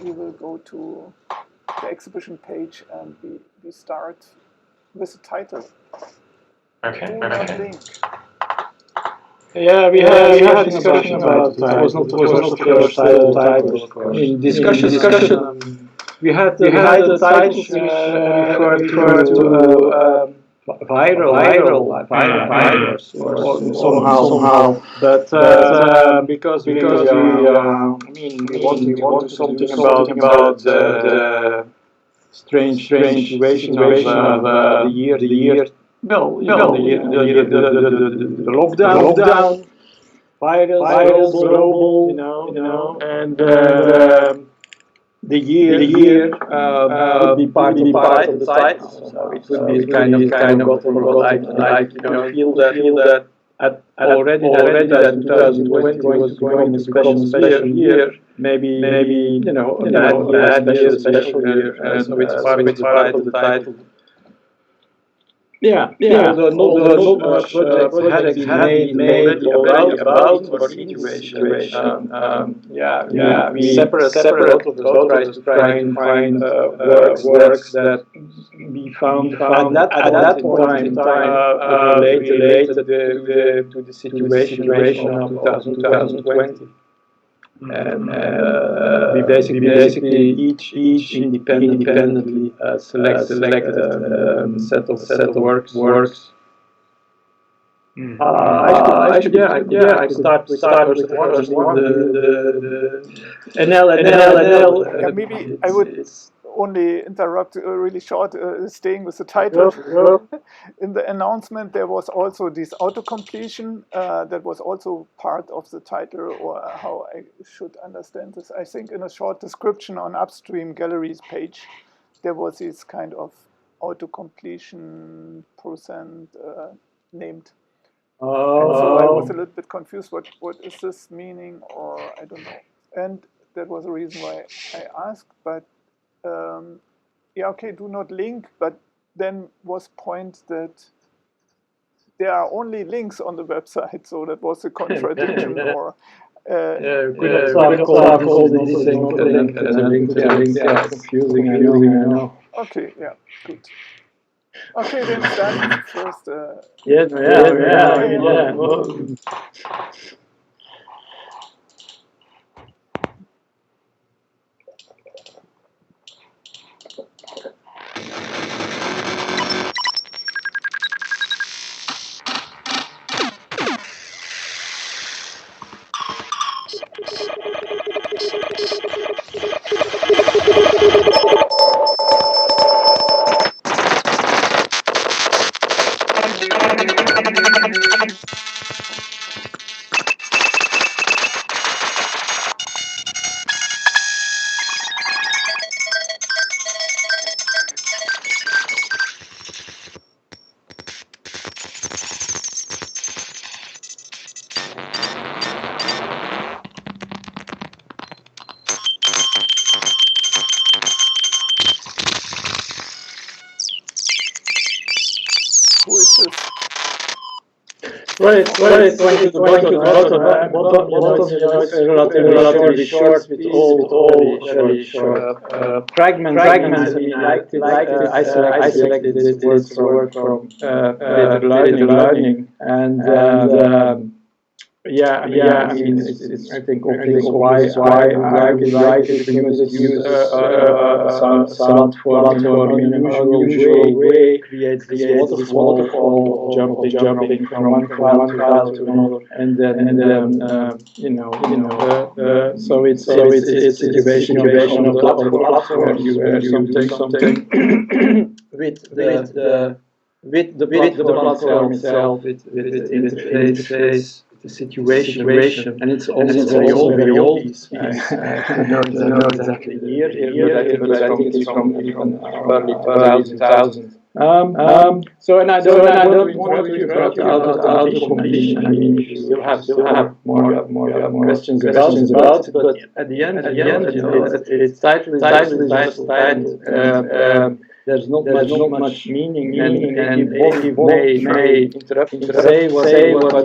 you will go to the exhibition page and we start with the title. Okay. Do not link. Yeah, we had discussion about the title. It was not the first title, of course. In discussion, we had the titles which referred to virus or somehow. But because we want something about the strange situation of the year. Well, the lockdown, virus, global, and the year would be part of the title. So it would be kind of feel that already that 2020 was going to be a special year. Maybe a bad year, special year, and so it's part of the title. Yeah. Not much projects had made already about the situation. We separate of those tries to try and find works that we found at that point in time related to the situation of 2020. And we basically each independently selected a set of works. I could start with one. The NL. Yeah, maybe I would only interrupt really short, staying with the title. In the announcement, there was also this auto-completion that was also part of the title, or how I should understand this. I think in a short description on Upstream Gallery's page, there was this kind of auto-completion percent named. And so I was a little bit confused. What is this meaning, or I don't know. And that was the reason why I asked, but do not link, but then was point that there are only links on the website, so that was a contradiction. Or could start calling this thing not a link as a link. Yeah, confusing. I know. Okay, yeah, good. Okay, then start first. Yeah. Who is this? Right, going to the bottom. It's relatively short with all very short fragments. I selected this word from Petra Seesman, and it's I think obvious why I would like it to use sound for in an unusual way, create this waterfall jumping from one file to another, and then so it's a situation of the platform you something with the platform itself, with the interface, the situation, and it's also very old. I don't know exactly the year, but I think it's from early 2000. So and I don't want to interrupt the auto-completion. I mean, you still have more questions about it, but at the end, it's titled. There's not much meaning, and he may interrupt and say what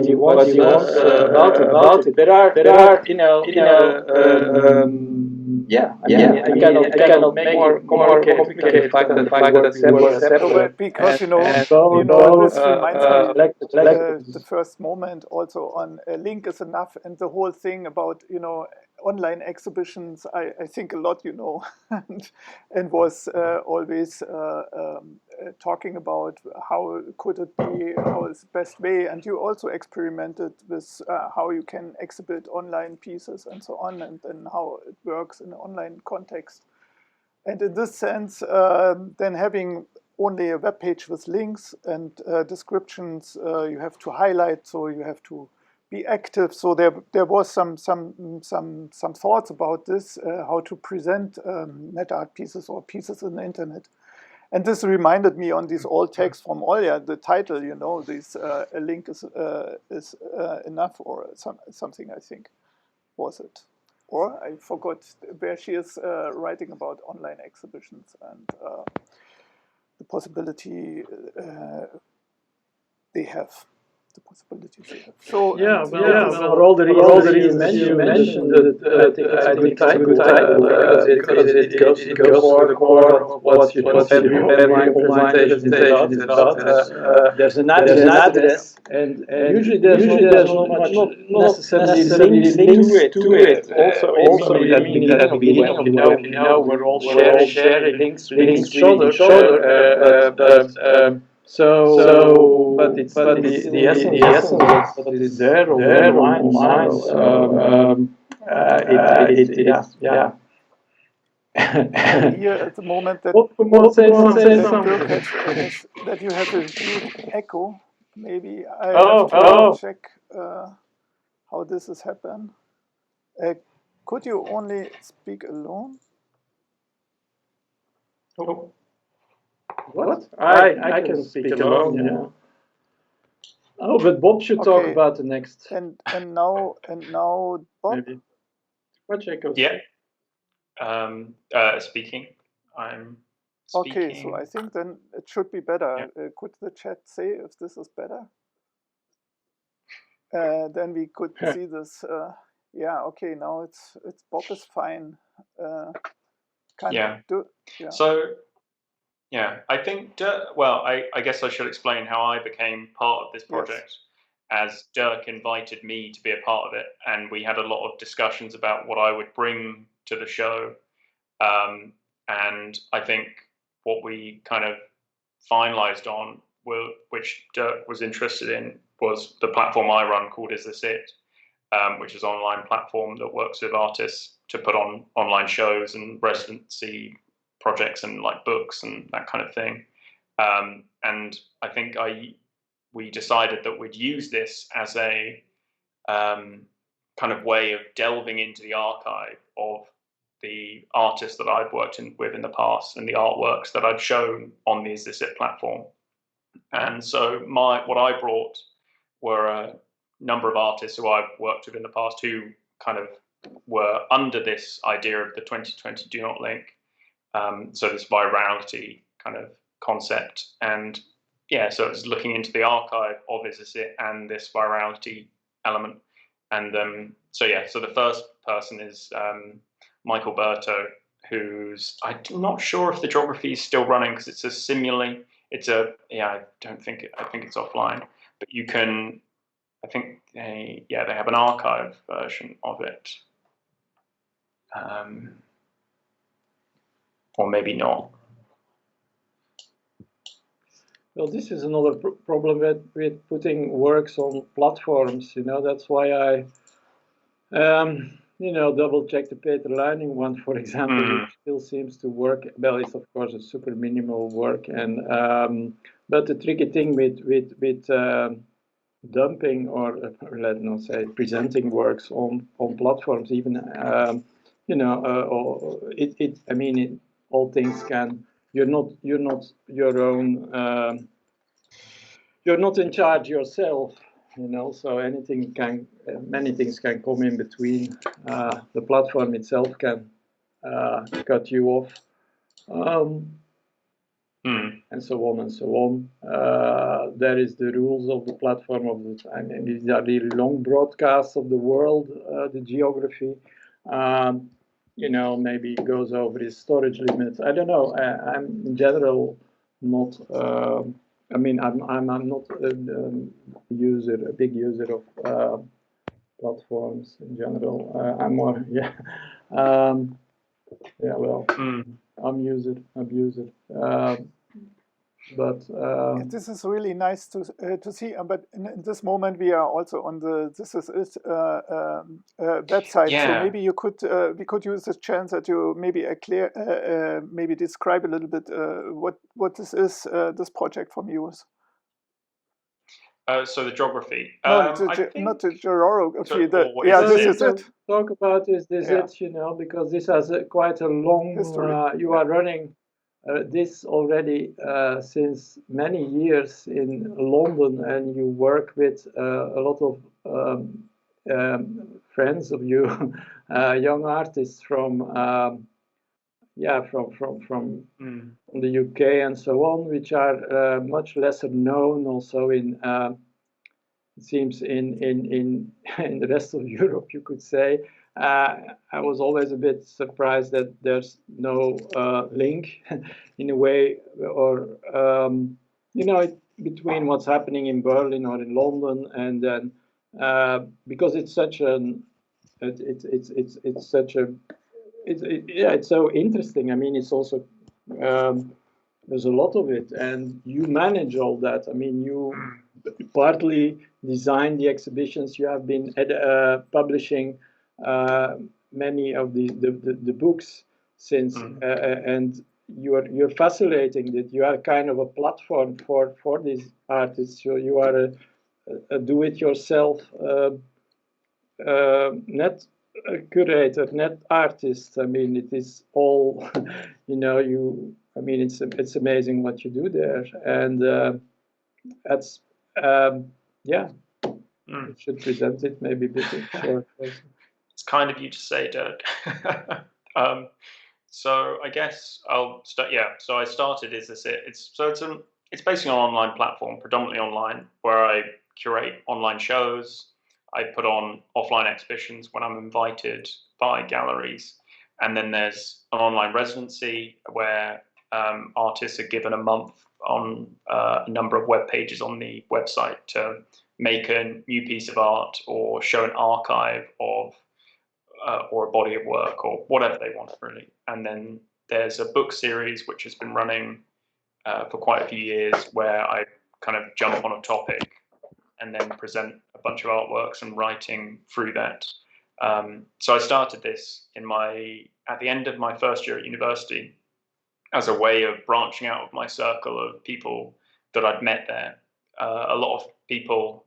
he wants about it. There are I cannot make more complicated the fact that we were separate. Because this reminds me the first moment also on a link is enough, and the whole thing about online exhibitions. I think a lot, and was always talking about how could it be, how is the best way, and you also experimented with how you can exhibit online pieces and so on, and then how it works in an online context. And in this sense, then having only a web page with links and descriptions, you have to highlight, so you have to be active. So there was some thoughts about this, how to present net art pieces or pieces in the internet. And this reminded me on these old texts from Olja, the title, this a link is enough, or something, I think, was it? Or I forgot where she is writing about online exhibitions and the possibility they have. The possibilities they have. So for all the reasons you mentioned, I think it's a good title because it goes to the core of what every online presentation is about. There's an address, and usually there's not necessarily links to it. Also, I mean at the beginning of we're all sharing links to each other. But it's the essence of what is there online. Here at the moment that that you have a huge echo. Maybe I have to check how this has happened. Could you only speak alone? What? I can speak alone, yeah. Oh, but Bob should talk about the next. And now, Bob. Maybe. What echoes? Yeah. Speaking. I'm speaking. Okay, so I think then it should be better. Yeah. Could the chat say if this is better? Then we could see this. Yeah. Okay. Now it's Bob is fine. So. Yeah, I think Dirk, well, I guess I should explain how I became part of this project, as Dirk invited me to be a part of it, and we had a lot of discussions about what I would bring to the show, and I think what we kind of finalized on, which Dirk was interested in, was the platform I run called Is This It, which is an online platform that works with artists to put on online shows and residency projects and like books and that kind of thing, and I think we decided that we'd use this as a kind of way of delving into the archive of the artists that I've worked with in the past and the artworks that I'd shown on the Is This It platform. And so what I brought were a number of artists who I've worked with in the past who kind of were under this idea of the 2020 Do Not Link. So this virality kind of concept, and so it's looking into the archive of Is This It and this virality element, and so the first person is Michael Berto, who's I'm not sure if the geography is still running because it's a simile. It's I think it's offline, but you can. I think they have an archive version of it. Or maybe not. Well, this is another problem with putting works on platforms. That's why I, double check the Peter Leining one, for example, which still seems to work. Well, it's of course a super minimal work, and but the tricky thing with dumping or let's not say presenting works on platforms, even all things can. You're not your own. You're not in charge yourself, So many things can come in between. The platform itself can cut you off, and so on and so on. There is the rules of the platform these are really long broadcasts of the world, the geography. maybe goes over his storage limit. I don't know. I'm in general not. I'm not a big user of platforms in general. I'm more, abuser. But this is really nice to see. But in this moment, we are also on the This Is It website. Yeah. So maybe you could we could use this chance that you maybe maybe describe a little bit what this is, this project from yours. So the geography. No, not the geography. This is it. Talk about this it, because this has quite a long history. You are running this already since many years in London, and you work with a lot of friends of you, young artists from the UK and so on, which are much lesser known also in it seems in the rest of Europe, you could say. I was always a bit surprised that there's no link in a way, or between what's happening in Berlin or in London, and then because it's such an it's so interesting. I mean, it's also there's a lot of it, and you manage all that. I mean, you partly design the exhibitions. You have been publishing many of the books since, and you're fascinating that you are kind of a platform for these artists. So you are a do-it-yourself net curator, net artist. I mean, it is all I mean, it's amazing what you do there, and that's you should present it maybe a bit short. It's kind of you to say, Dirk. So I guess I'll start. Yeah. So I started Is This It? It's basically an online platform, predominantly online, where I curate online shows. I put on offline exhibitions when I'm invited by galleries, and then there's an online residency where artists are given a month on a number of web pages on the website to make a new piece of art or show an archive of or a body of work or whatever they want, really. And then there's a book series which has been running for quite a few years, where I kind of jump on a topic and then present a bunch of artworks and writing through that. So I started this at the end of my first year at university as a way of branching out of my circle of people that I'd met there. A lot of people,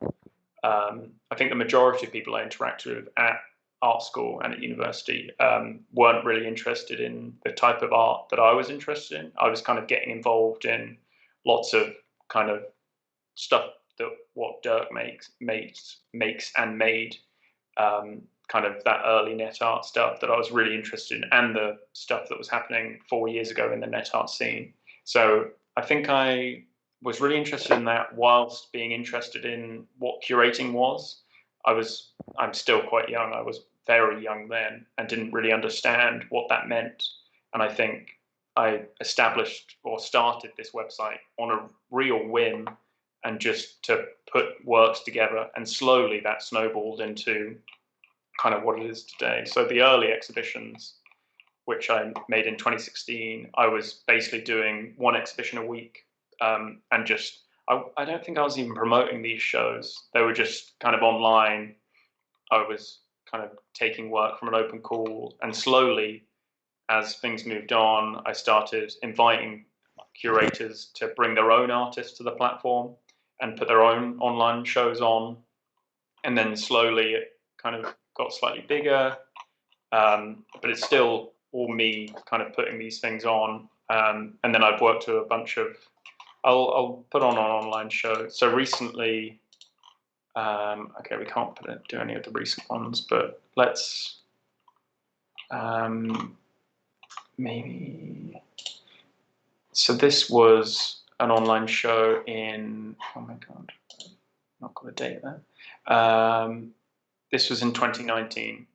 I think the majority of people I interacted with at art school and at university weren't really interested in the type of art that I was interested in. I was kind of getting involved in lots of kind of stuff that what Dirk makes and made, kind of that early net art stuff that I was really interested in, and the stuff that was happening 4 years ago in the net art scene. So I think I was really interested in that, whilst being interested in what curating was. I'm still quite young. I was very young then and didn't really understand what that meant. And I think I established or started this website on a real whim, and just to put works together, and slowly that snowballed into kind of what it is today. So the early exhibitions, which I made in 2016, I was basically doing one exhibition a week, and just I don't think I was even promoting these shows. They were just kind of online. I was kind of taking work from an open call, and slowly, as things moved on, I started inviting curators to bring their own artists to the platform and put their own online shows on. And then slowly it kind of got slightly bigger, but it's still all me kind of putting these things on. And then I've worked with a bunch of, I'll put on an online show. So recently, okay, we can't do any of the recent ones, but let's maybe. So this was an online show in, oh my God, not got a date there. This was in 2019.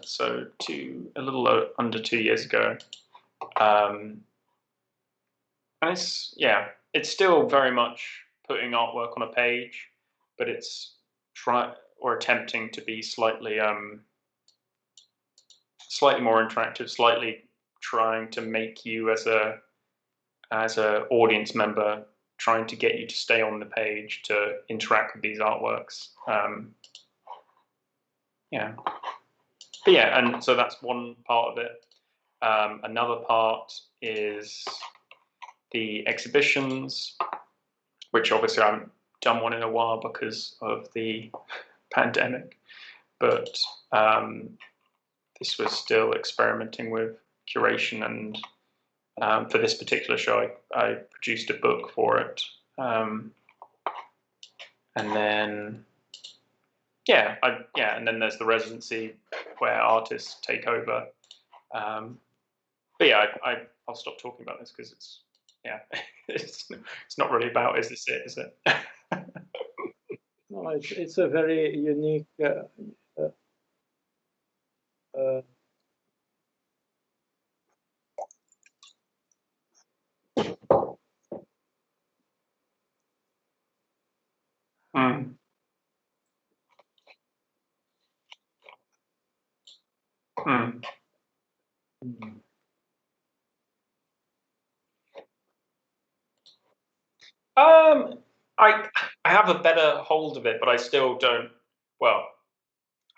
so a little under 2 years ago. And it's still very much putting artwork on a page, but it's attempting to be slightly more interactive, slightly trying to make you as a audience member, trying to get you to stay on the page to interact with these artworks. But yeah, and so that's one part of it. Another part is the exhibitions, which obviously I haven't done one in a while because of the pandemic, but this was still experimenting with curation, and for this particular show I produced a book for it, and then and then there's the residency where artists take over, but yeah, I'll stop talking about this because it's not really about is this it, is it? No, it's a very unique I have a better hold of it, but I still don't. Well,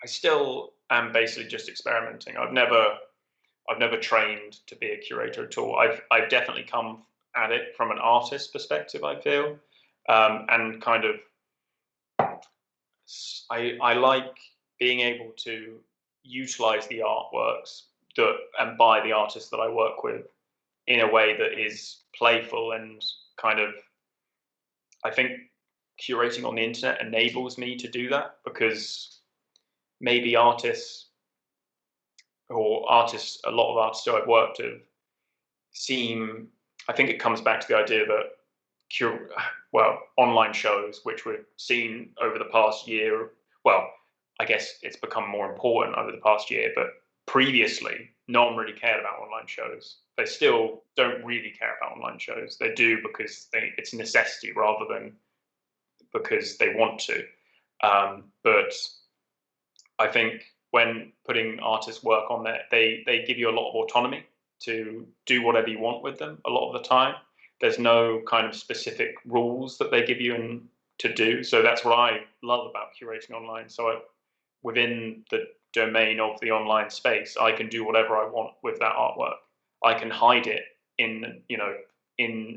I still am basically just experimenting. I've never trained to be a curator at all. I've definitely come at it from an artist perspective, I feel, and kind of I like being able to utilize the artworks and by the artists that I work with in a way that is playful and kind of, I think curating on the internet enables me to do that, because maybe a lot of artists who I've worked with I think it comes back to the idea that online shows, which we've seen over the past year, I guess it's become more important over the past year, but previously no one really cared about online shows. They still don't really care about online shows. They do because it's a necessity rather than because they want to. But I think when putting artists' work on there, they give you a lot of autonomy to do whatever you want with them a lot of the time. There's no kind of specific rules that they give you to do. So that's what I love about curating online. So within the domain of the online space, I can do whatever I want with that artwork. I can hide it in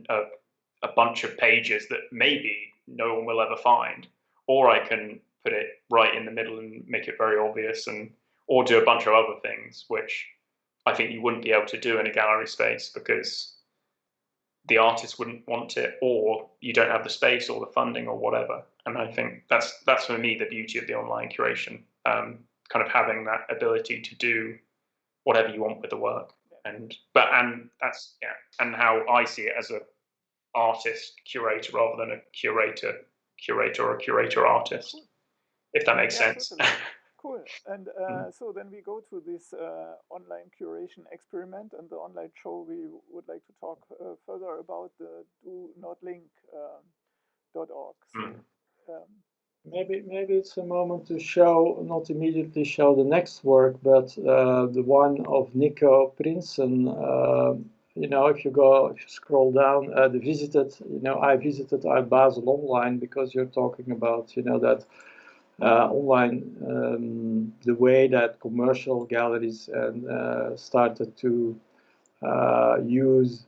a bunch of pages that maybe no one will ever find, or I can put it right in the middle and make it very obvious, or do a bunch of other things which I think you wouldn't be able to do in a gallery space because the artist wouldn't want it, or you don't have the space or the funding or whatever. And I think that's for me the beauty of the online curation, kind of having that ability to do whatever you want with the work. And that's how I see it as a artist curator rather than a curator or a curator artist, if that makes sense. Totally. Cool. And so then we go to this online curation experiment and the online show. We would like to talk further about the do not link .org. So, maybe it's a moment to not immediately show the next work, but the one of Nico Prinsen. If you scroll down, I visited Art Basel online because you're talking about, that online, the way that commercial galleries started to use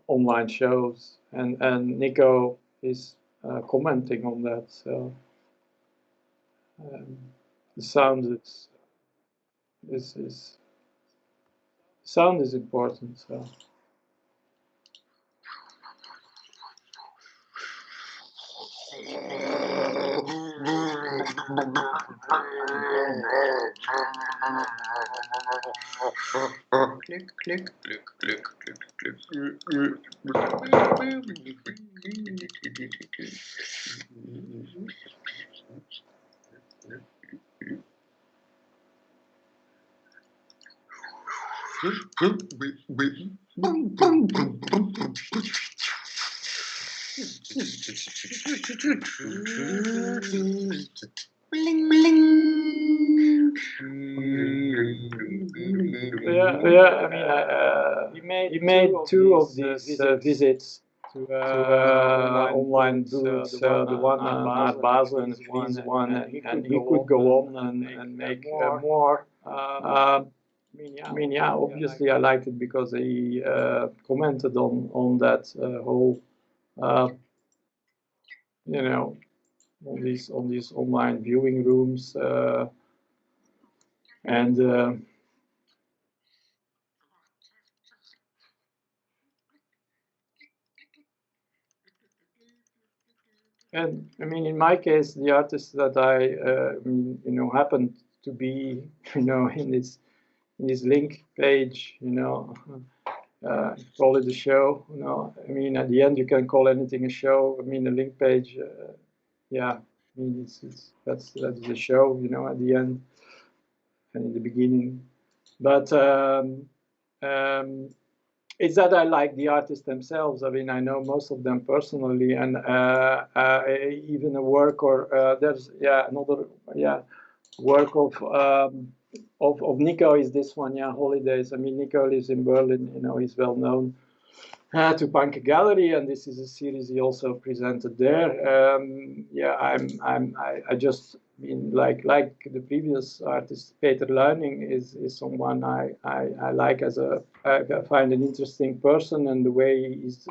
online shows, and Nico is commenting on that. So the sound is important. So. Click, click, click, click, click, click. Yeah, I mean, we made two of these visits to online booths. The one at Basel and the Fries one, and he could go on and make more. I mean, yeah, obviously I liked it because he commented on that whole, you know, on these online viewing rooms and. And I mean, in my case, the artist that I, happened to be, in this link page, call it a show. I mean, at the end, you can call anything a show. I mean, a link page, yeah. I mean, that's the show, at the end and in the beginning. But it's that I like the artists themselves. I mean, I know most of them personally, and even a work or there's another work of Nico is this one, Holidays. I mean, Nico lives in Berlin. He's well known to panke.gallery, and this is a series he also presented there. I just mean like the previous artist, Peter Luining is someone I like I find an interesting person, and the way he's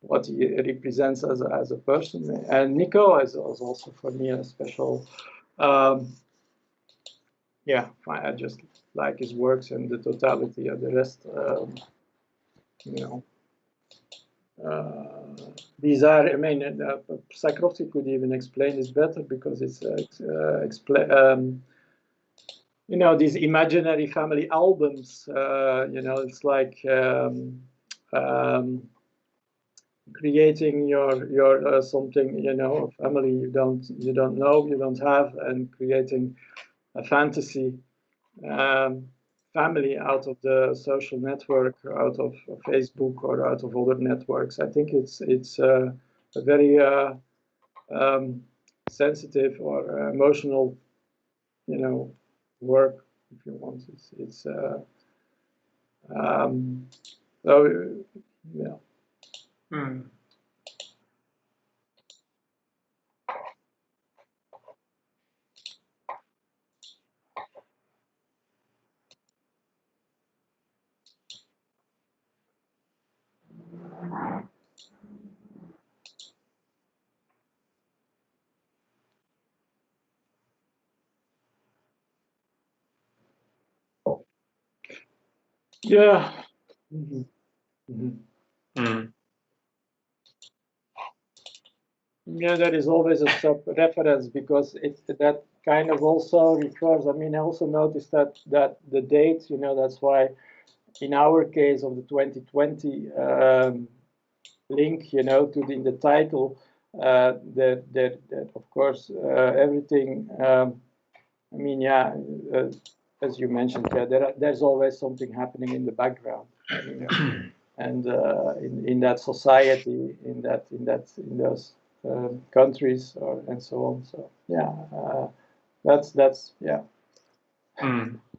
what he represents as a person. And Nico is also for me a special. I just like his works and the totality of the rest. These are, I mean, Sakrowski could even explain this better because it's these imaginary family albums. It's like creating your something, a family you don't know, you don't have, and creating a fantasy family out of the social network, out of Facebook or out of other networks. I think it's a very sensitive or emotional, work, if you want. It's so yeah. Mm. Yeah. Mm-hmm. Mm-hmm. Mm. Yeah, there is always a sub-reference because that kind of also refers. I mean, I also noticed that the date, that's why in our case of the 2020 link, in the title, that of course everything. I mean, as you mentioned, there's always something happening in the background, and in that society, in those countries, and so on. So that's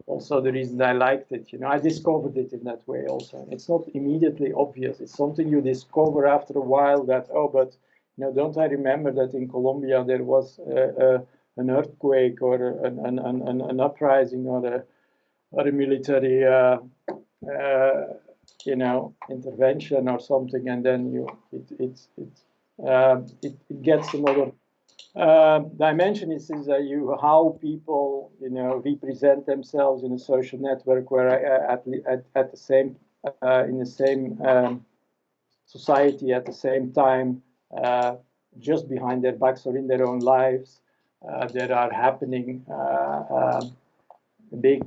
also the reason I liked it. I discovered it in that way also. It's not immediately obvious. It's something you discover after a while that, but don't I remember that in Colombia there was an earthquake or an uprising or a military intervention or something, and then it gets another dimension. Is that how people represent themselves in a social network where at the same in the same society at the same time, just behind their backs or in their own lives, there are happening big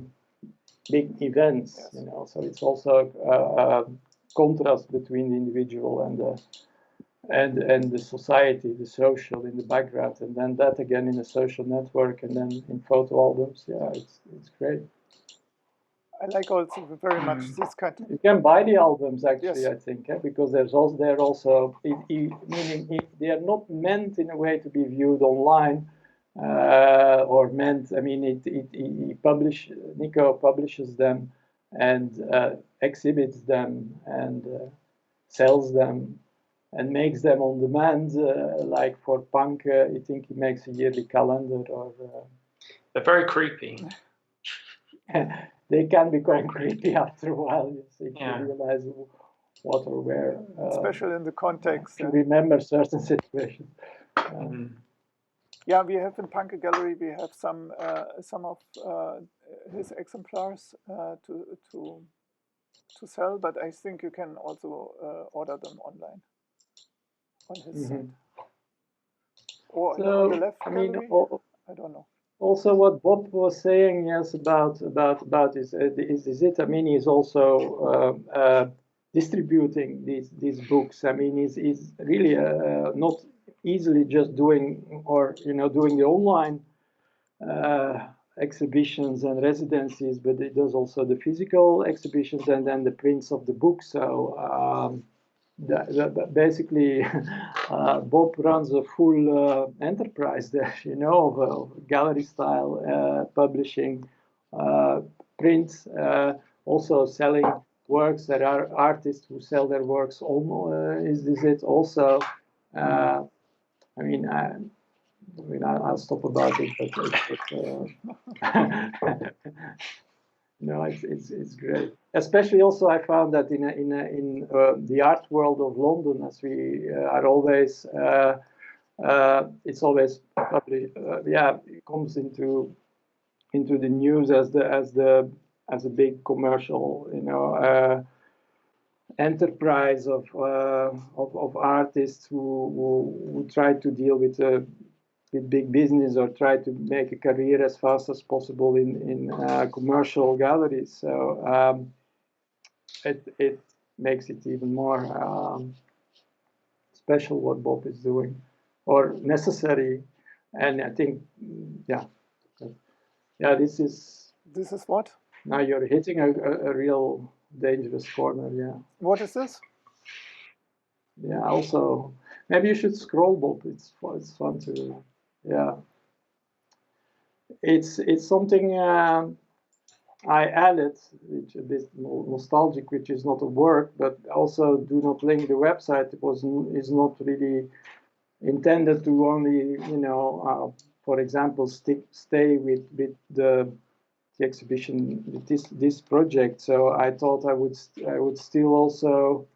events. So it's also a contrast between the individual and the society, the social in the background, and then that again in a social network, and then in photo albums. Yeah, it's great. I like also very much this kind of. You can buy the albums actually, Yes. I think, because they're also meaning they are not meant in a way to be viewed online, or meant. I mean, Nico publishes them and exhibits them and sells them and makes them on demand. Like for punk, I think he makes a yearly calendar. Or they're very creepy. They can become creepy after a while. You see, you realize what or where. Especially in the context. To remember certain situations. Yeah, we have in Panke Gallery. We have some of his exemplars to sell, but I think you can also order them online on his site. Or on the left gallery. I don't know. Also, what Bob was saying, yes, about is it? I mean, he's also distributing these books. I mean, he's really not easily just doing doing the online exhibitions and residencies, but he does also the physical exhibitions and then the prints of the books. So basically, Bob runs a full enterprise there, of gallery style publishing, prints, also selling works. There are artists who sell their works. Is this it? Also, I'll stop about it, but no, it's great. Especially also, I found that in the art world of London, as we are always, it's always published. It comes into the news as a big commercial, enterprise of artists who try to deal with big business or try to make a career as fast as possible in commercial galleries. So it makes it even more special what Bob is doing, or necessary. And I think, this is what? Now you're hitting a real dangerous corner. Yeah. What is this? Yeah. Also, maybe you should scroll, Bob. It's fun to. Yeah, it's something I added, which a bit nostalgic, which is not a work, but also do not link the website. Is not really intended to only, for example, stay with the exhibition with this project. So I thought I would still also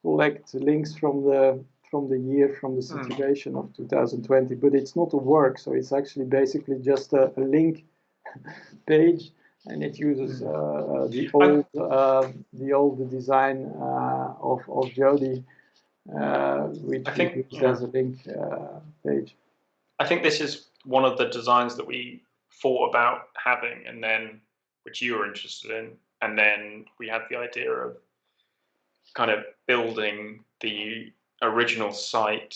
collect links from the situation of 2020, but it's not a work, so it's actually basically just a link page, and it uses the old design of Jody, which I think used as a link page. I think this is one of the designs that we thought about having, and then which you were interested in, and then we had the idea of kind of building the original site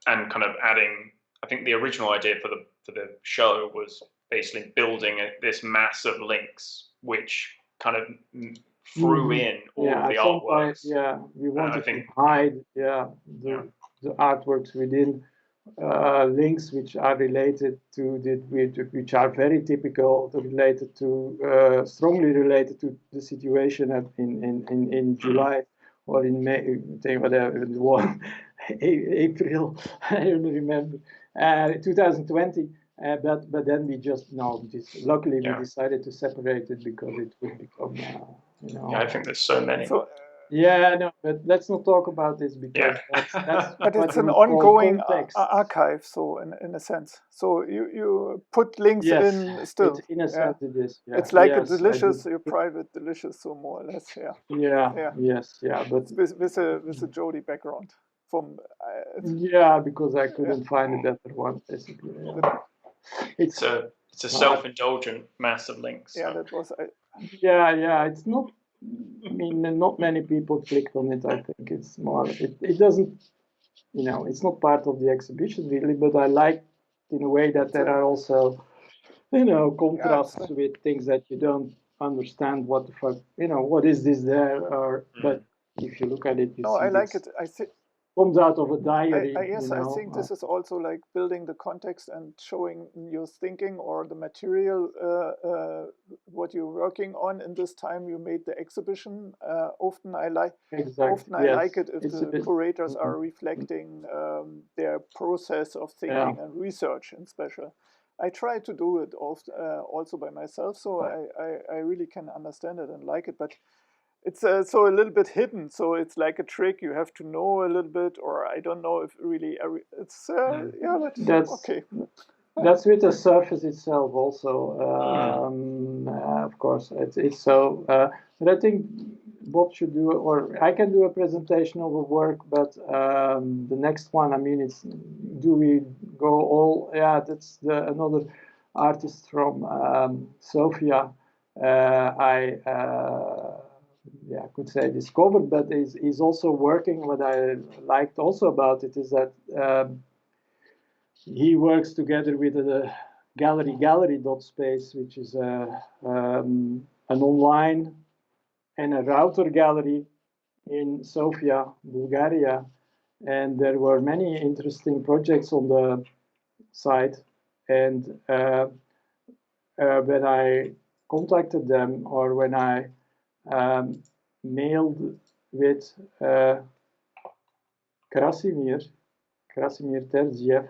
and kind of adding. I think the original idea for the show was basically building this mass of links, which kind of threw in all of the artworks. We wanted to hide the artworks within links which are related to which are very typical, related to strongly related to the situation in July or in May, whatever it was, April, I don't remember, 2020. But then we just luckily we decided to separate it because it would become I think there's so many. But let's not talk about this because that's but it's an ongoing archive, so in a sense. So you put links in still. In a sense it is. Yeah. It's like a delicious, your private delicious, so more or less. But with a Jody background from. Because I couldn't find a better one basically. Yeah. It's a self-indulgent mass of links. Yeah, that was. It's not I mean, not many people clicked on it. I think it's more, it doesn't, you know, it's not part of the exhibition really, but I like in a way that there are also, you know, contrasts with things that you don't understand what the fuck, you know, what is this there, or, but if you look at it, you see I like it. I think comes out of a diary. yes, you know, I think this is also like building the context and showing your thinking or the material, what you're working on in this time you made the exhibition. Often I like it if the curators are reflecting their process of thinking and research in special. I try to do it also by myself, so I really can understand it and like it, but it's so a little bit hidden, so it's like a trick. You have to know a little bit, or I don't know if really it's yeah, but that's okay. That's with the surface itself also. Of course, it's so. But I think Bob should do, or I can do a presentation of a work. But the next one, I mean, it's do we go all? Yeah, that's another artist from Sofia. I could say discovered, but is also working. What I liked also about it is that he works together with the gallery.space, which is an online and a router gallery in Sofia, Bulgaria. And there were many interesting projects on the site. And when I contacted them, or when I mailed with Krasimir Terziev,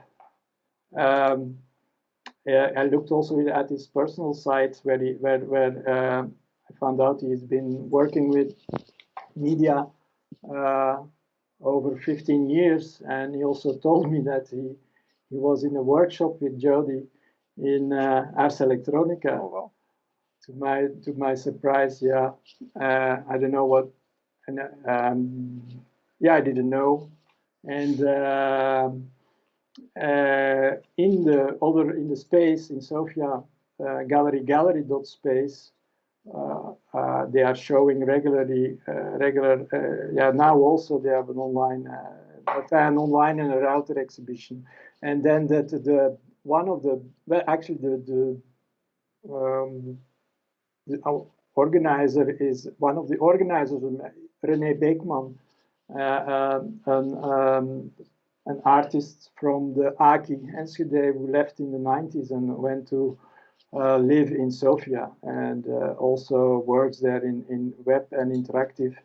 I looked also at his personal site where I found out he's been working with media over 15 years, and he also told me that he was in a workshop with Jody in Ars Electronica. Oh, wow. To my surprise, yeah, I don't know what, and yeah, I didn't know, and. In the space in Sofia, gallery.space, they are showing now also they have an online and a router exhibition, and then the organizer is one of the organizers, René Beekman, an artist from the Aki Enschede who left in the 90s and went to live in Sofia, and also works there in web and interactive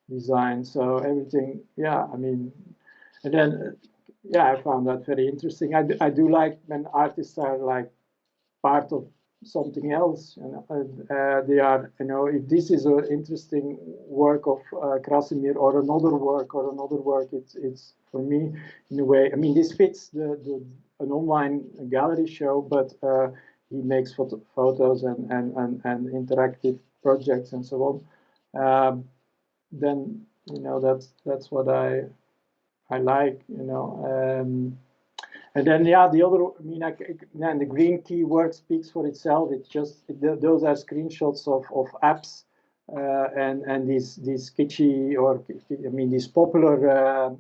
design. So everything, yeah, I mean, and then, yeah, I found that very interesting. I do like when artists are like part of something else, and they are, you know, if this is an interesting work of Krasimir or another work, it's for me in a way. I mean, this fits an online gallery show, but he makes photos and interactive projects and so on. Then, you know, that's what I like, you know. And then, yeah, the other, I mean, and the green key work speaks for itself. It's just, those are screenshots of apps and these kitschy, or I mean, these popular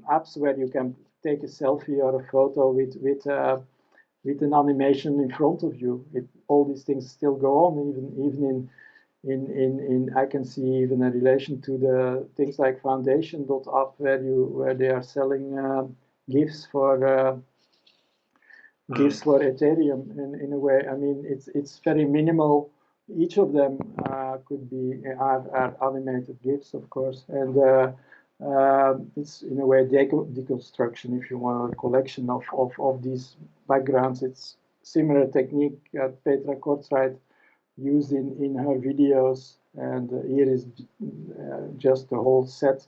apps where you can take a selfie or a photo with an animation in front of you. All these things still go on, even in I can see even a relation to the things like foundation.app where they are selling gifts for. Gifts for Ethereum in a way. I mean, it's very minimal. Each of them could be are animated gifts, of course, and it's in a way deconstruction, if you want, a collection of these backgrounds. It's similar technique that Petra Kortright used in her videos, and here is just the whole set,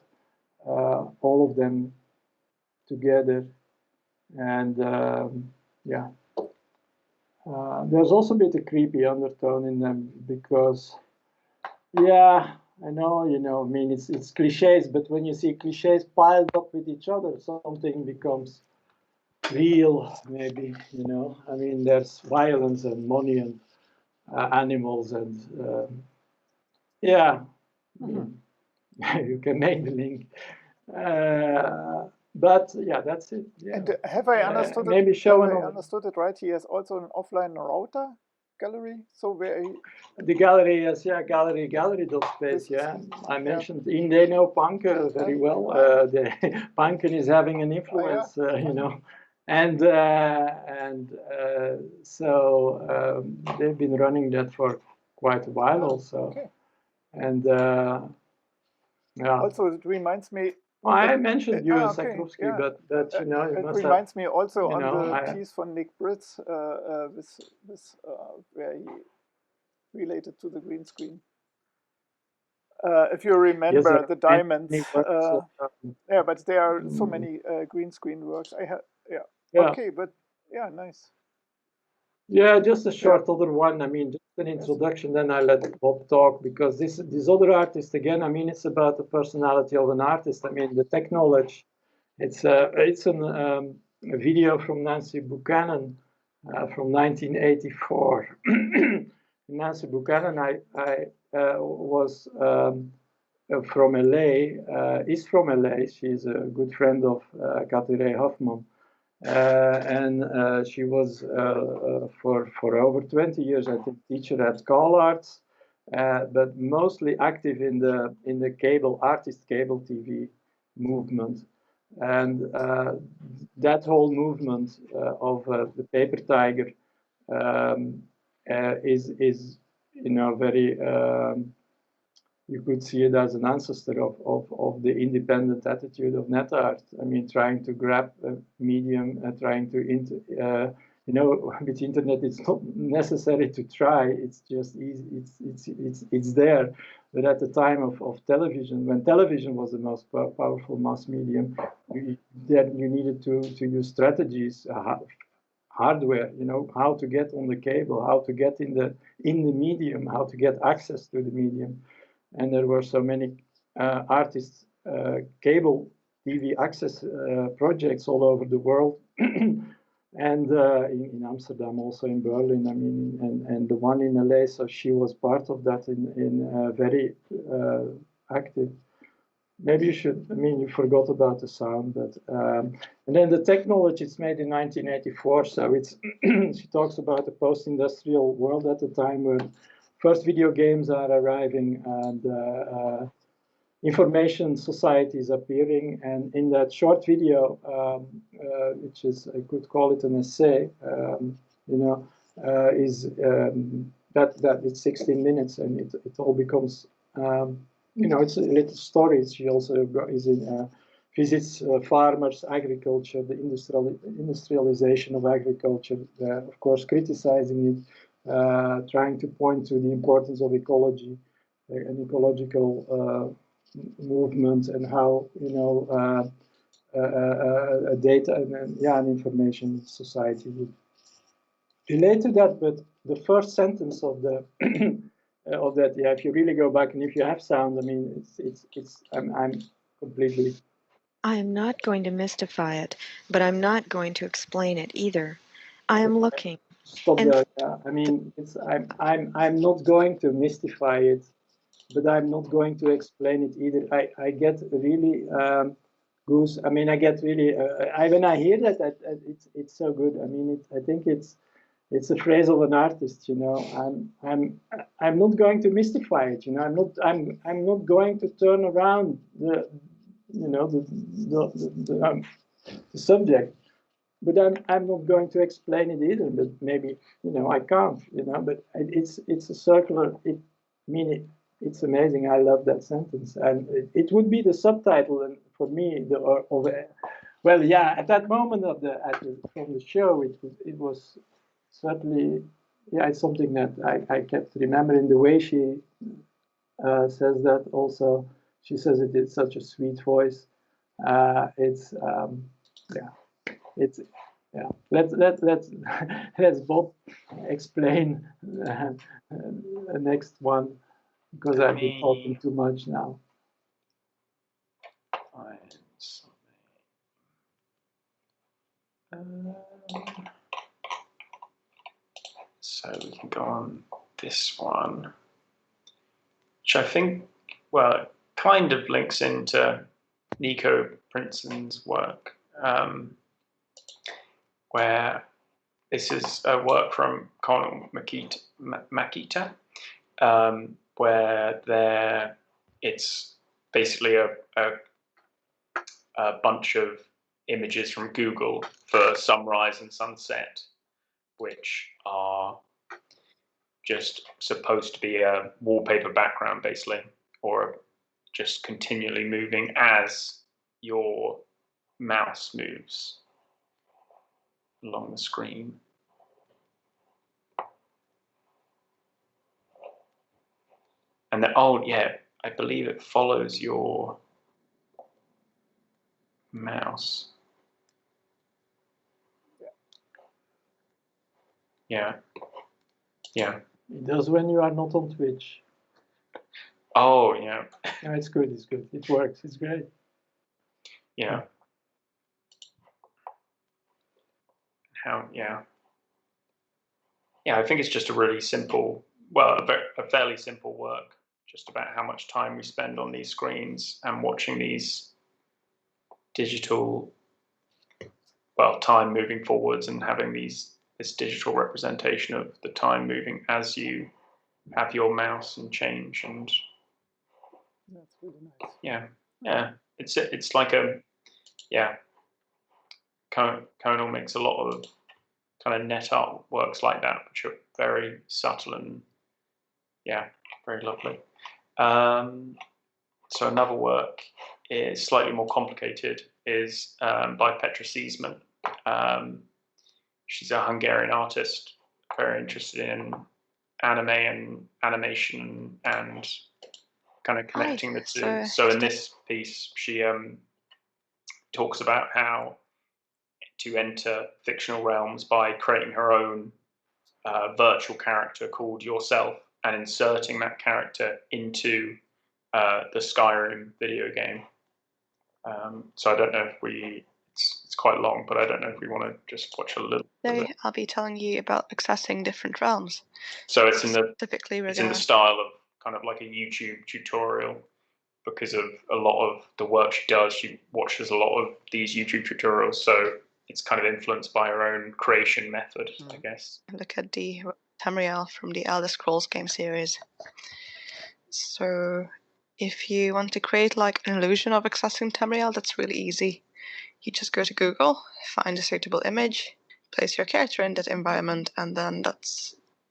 all of them together, and. Yeah, there's also a bit of creepy undertone in them because, yeah, I know, you know, I mean, it's cliches, but when you see cliches piled up with each other, something becomes real, maybe, you know. I mean, there's violence and money and animals and, yeah, you can make the link. But yeah, that's it. Yeah. And have I understood maybe understood it right? He has also an offline router gallery, so where the gallery is gallery.space. Yeah, I mentioned they know panke very well. The panke is having an influence, you know, and so they've been running that for quite a while also. Okay. And yeah. Also, it reminds me. I mentioned you, Sakrowski, yeah. but you know, it reminds me also on the piece from Nick Britz with where he related to the green screen. If you remember, yes, the diamonds. Yeah, but there are so many green screen works. Yeah. Okay, but yeah, nice. Yeah, just a short other one. I mean, just an introduction, then I let Bob talk, because this other artist, again, I mean, it's about the personality of an artist. I mean, the tech knowledge. It's a video from Nancy Buchanan from 1984. Nancy Buchanan, I was from LA, is from LA. She's a good friend of Kathy Hoffman. And she was for over 20 years, I think, teacher at Call Arts, but mostly active in the cable TV movement, and that whole movement of the paper tiger is you know very. You could see it as an ancestor of the independent attitude of net art. I mean, trying to grab a medium, trying to, you know, with internet, it's not necessary to try. It's just easy. It's there. But at the time of television, when television was the most powerful mass medium, you needed to use strategies, hardware. You know, how to get on the cable, how to get in the medium, how to get access to the medium. And there were so many artists, cable TV access projects all over the world, and in Amsterdam, also in Berlin. I mean, and the one in LA. So she was part of that in very active. Maybe you should. I mean, you forgot about the sound, but and then the technology. It's made in 1984, so it's she talks about the post-industrial world at the time where first video games are arriving and information society is appearing. And in that short video, which is, I could call it an essay, you know, is that it's 16 minutes, and it all becomes, you know, it's a little story. She also is in visits farmers, agriculture, the industrialization of agriculture, of course, criticizing it. Trying to point to the importance of ecology and ecological movement, and how, you know, a data and an information society would relate to that. But the first sentence of the of that, yeah, if you really go back and if you have sound, I mean, I'm completely. I am not going to mystify it, but I'm not going to explain it either. I am looking. Stop there. Yeah. I mean, I'm not going to mystify it, but I'm not going to explain it either. I get really goose. I mean, I get really. When I hear that, it's so good. I mean, I think it's a phrase of an artist. You know, I'm not going to mystify it. You know, I'm not going to turn around the subject. But I'm not going to explain it either. But maybe, you know, I can't. You know, but it's a circular. It's amazing. I love that sentence, and it would be the subtitle. And for me, well, yeah, at that moment from the show, it was certainly, yeah, it's something that I kept remembering. The way she says that. Also, she says it in such a sweet voice. It's yeah. It's yeah. Let's Bob explain the next one, because I've been talking too much now. So we can go on this one, which I think well, it kind of links into Nico Princeton's work, where this is a work from Colin Makita, where it's basically a bunch of images from Google for sunrise and sunset, which are just supposed to be a wallpaper background, basically, or just continually moving as your mouse moves along the screen. And then, oh yeah, I believe it follows your mouse. Yeah. Yeah. It does when you are not on Twitch. Oh, yeah. Yeah, it's good, it's good. It works, it's great. Yeah. Yeah. Yeah, I think it's just a really simple, well, a fairly simple work, just about how much time we spend on these screens and watching these digital, well, time moving forwards and having this digital representation of the time moving as you have your mouse and change. And That's really nice. yeah, it's like Conal makes a lot of kind of net art works like that, which are very subtle and very lovely. So another work is slightly more complicated, is by Petra Seesman. She's a Hungarian artist, very interested in anime and animation and kind of connecting the two. So in this piece, she talks about how to enter fictional realms by creating her own virtual character called Yourself and inserting that character into the Skyrim video game. So I don't know if it's quite long, but I don't know if we want to just watch a little. Today I'll be telling you about accessing different realms. So it's in the style of kind of like a YouTube tutorial, because of a lot of the work she does. She watches a lot of these YouTube tutorials, so it's kind of influenced by her own creation method, I guess. Look at the Tamriel from the Elder Scrolls game series. So if you want to create like an illusion of accessing Tamriel, that's really easy. You just go to Google, find a suitable image, place your character in that environment, and then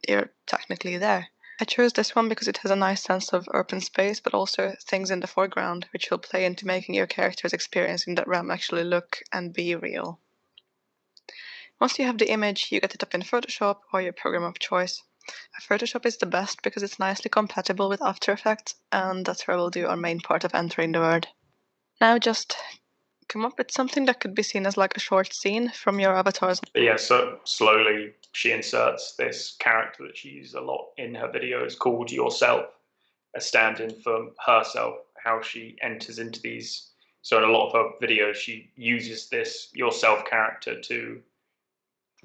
you're technically there. I chose this one because it has a nice sense of open space, but also things in the foreground, which will play into making your character's experience in that realm actually look and be real. Once you have the image, you get it up in Photoshop or your program of choice. Photoshop is the best because it's nicely compatible with After Effects, and that's where we'll do our main part of entering the world. Now just come up with something that could be seen as like a short scene from your avatars. But yeah, so slowly she inserts this character that she uses a lot in her videos called Yourself, a stand-in for herself, how she enters into these. So in a lot of her videos, she uses this Yourself character to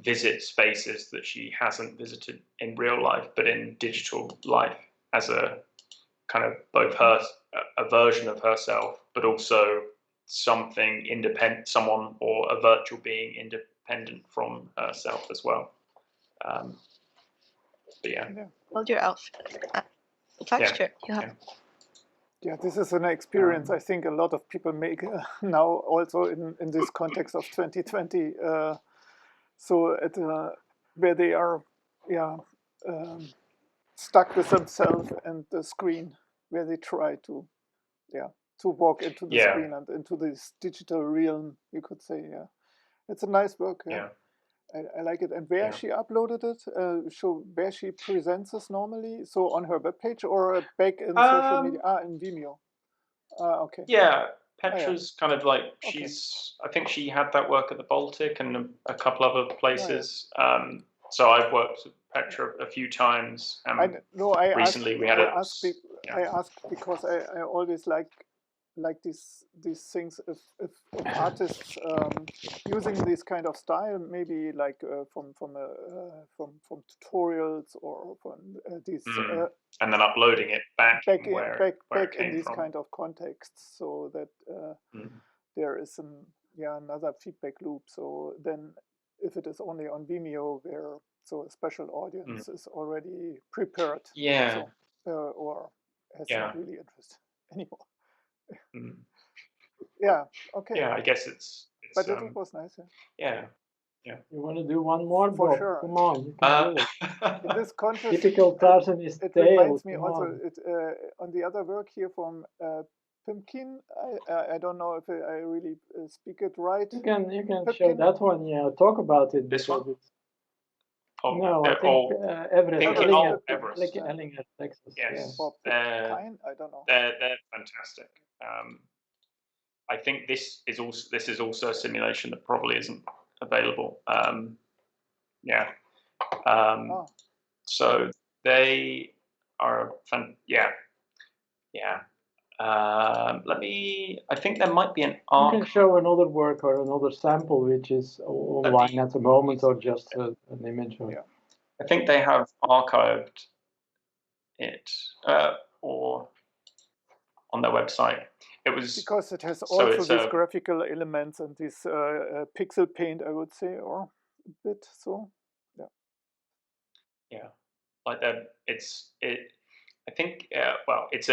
visit spaces that she hasn't visited in real life, but in digital life, as a kind of both a version of herself, but also something independent, someone or a virtual being independent from herself as well. But yeah. Build your outfit. Texture. Yeah, this is an experience I think a lot of people make now, also in this context of 2020. So where they are stuck with themselves and the screen, where they try to walk into the screen and into this digital realm, you could say. Yeah, it's a nice work. Yeah. I like it. And where she uploaded it, so where she presents this normally, so on her webpage or back in social media? In Vimeo. Okay. Yeah, Petra's kind of like, I think she had that work at the Baltic and a couple other places. So I've worked with Petra a few times. Recently we had I asked because I always like like these things, if artists using this kind of style, maybe like from tutorials or from these and then uploading it back in came these from. kind of contexts, so that there is another feedback loop. So then, if it is only on Vimeo, where a special audience is already prepared, or has not really interest anymore. Yeah. Okay. Yeah, I guess it's but it was nice. Yeah. You want to do one more, For Bob? sure. Come on, you can do it. In this contest, Typical Tarzanist it tale. reminds me come also on. On the other work here from Pumpkin. I don't know if I really speak it right. You can Pumpkin. show that one. Yeah, talk about it. This one? No, I think Everett. Everest. Texas. Yes. I don't know. They're fantastic. I think this is also a simulation that probably isn't available. So they are fun. I think there might be an arc. You can show another work or another sample which is online at the moment, or just an image. I think they have archived it or on their website. It was because it has also these graphical elements and this pixel paint, I would say, or a bit so. Yeah, like that. I think it's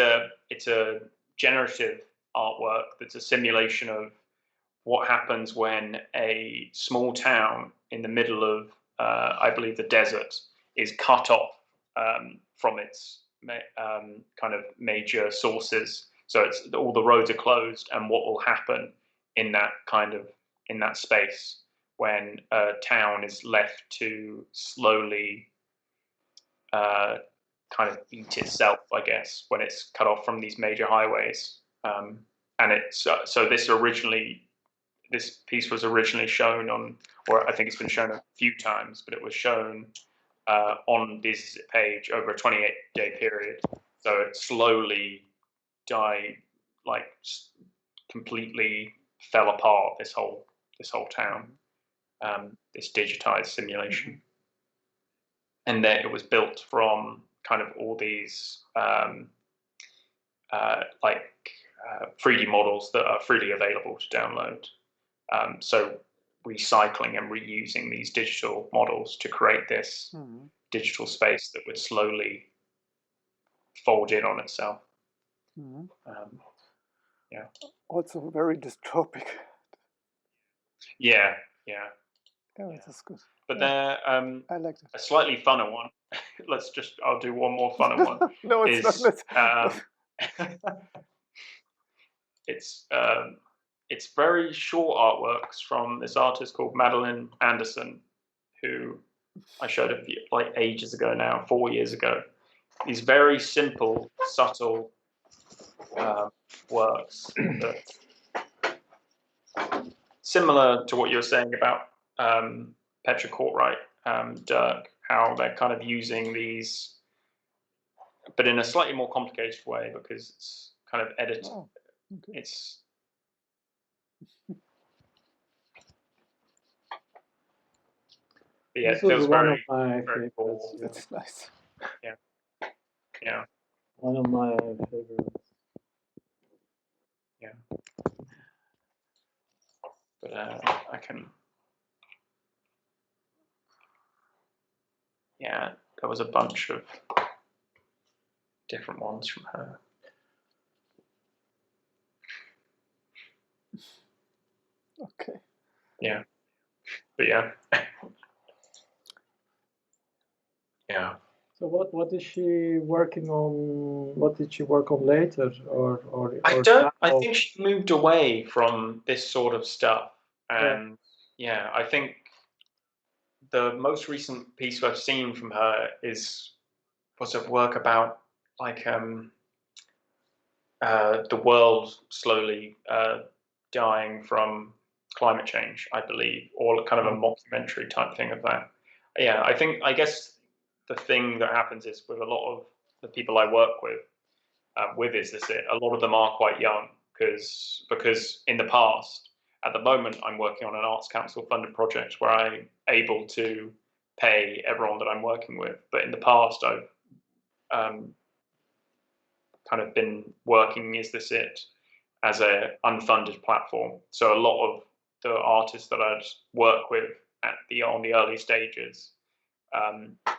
a generative artwork that's a simulation of what happens when a small town in the middle of I believe the desert is cut off from its kind of major sources. So all the roads are closed, and what will happen in that space when a town is left to slowly kind of eat itself, I guess, when it's cut off from these major highways. And it's so this piece was originally shown on, or I think it's been shown a few times, but it was shown on this page over a 28-day period. So it slowly died, like completely fell apart. This whole town, this digitized simulation, and then it was built from kind of all these 3D models that are freely available to download. So recycling and reusing these digital models to create this digital space that would slowly fold in on itself. Also very dystopic. Yeah, that's good. But they're I like it. A slightly funner one. I'll do one more funner one. No, it's not. It's very short artworks from this artist called Madeline Anderson, who I showed a few, like ages ago now, 4 years ago. These very simple, subtle works that, similar to what you were saying about Petra Seesman, Dirk, how they're kind of using these, but in a slightly more complicated way because it's kind of edited. Oh, okay. It's it feels very cool. It's nice. Yeah. One of my favorites. Yeah. But I can. Yeah, there was a bunch of different ones from her. Okay. Yeah. But yeah. Yeah. So what is she working on? What did she work on later, or I think she moved away from this sort of stuff, and I think the most recent piece I've seen from her was a work about like the world slowly dying from climate change, I believe, or kind of a mockumentary type thing of that. Yeah, I guess the thing that happens is with a lot of the people I work with, a lot of them are quite young because in the past, at the moment, I'm working on an Arts Council funded project where I'm able to pay everyone that I'm working with. But in the past, I've kind of been working Is This It as a unfunded platform. So a lot of the artists that I'd work with on the early stages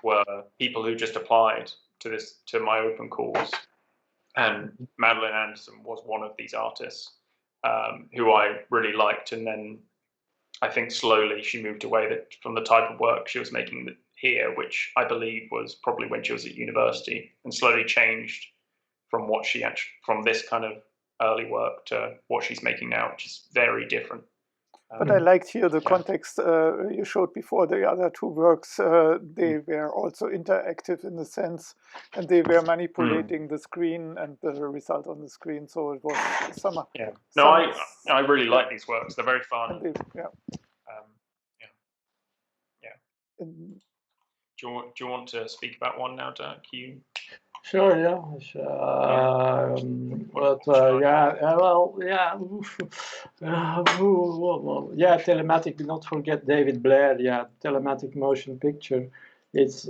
were people who just applied to my open calls. And Madeline Anderson was one of these artists who I really liked. And then I think slowly she moved away from the type of work she was making here, which I believe was probably when she was at university, and slowly changed from from this kind of early work to what she's making now, which is very different. But I liked here the context you showed before. The other two works, they were also interactive in the sense, and they were manipulating the screen and the result on the screen. So it was summer. Yeah. No, I really like these works. They're very fun. Do you want to speak about one now, Dirk? Sure, yeah. Telematic, do not forget David Blair, telematic motion picture. It's,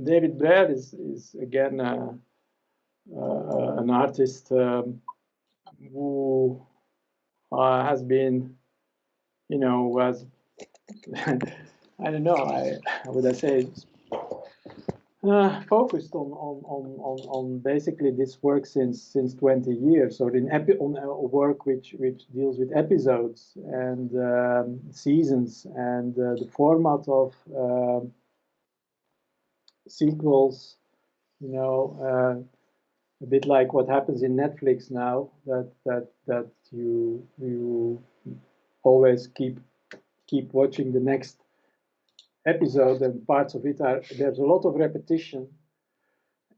David Blair is again an artist who has been, was I don't know. How would I say? Focused on basically this work since 20 years, or on a work which deals with episodes and seasons and the format of sequels. A bit like what happens in Netflix now, that you always keep watching the next episode, and parts of it there's a lot of repetition,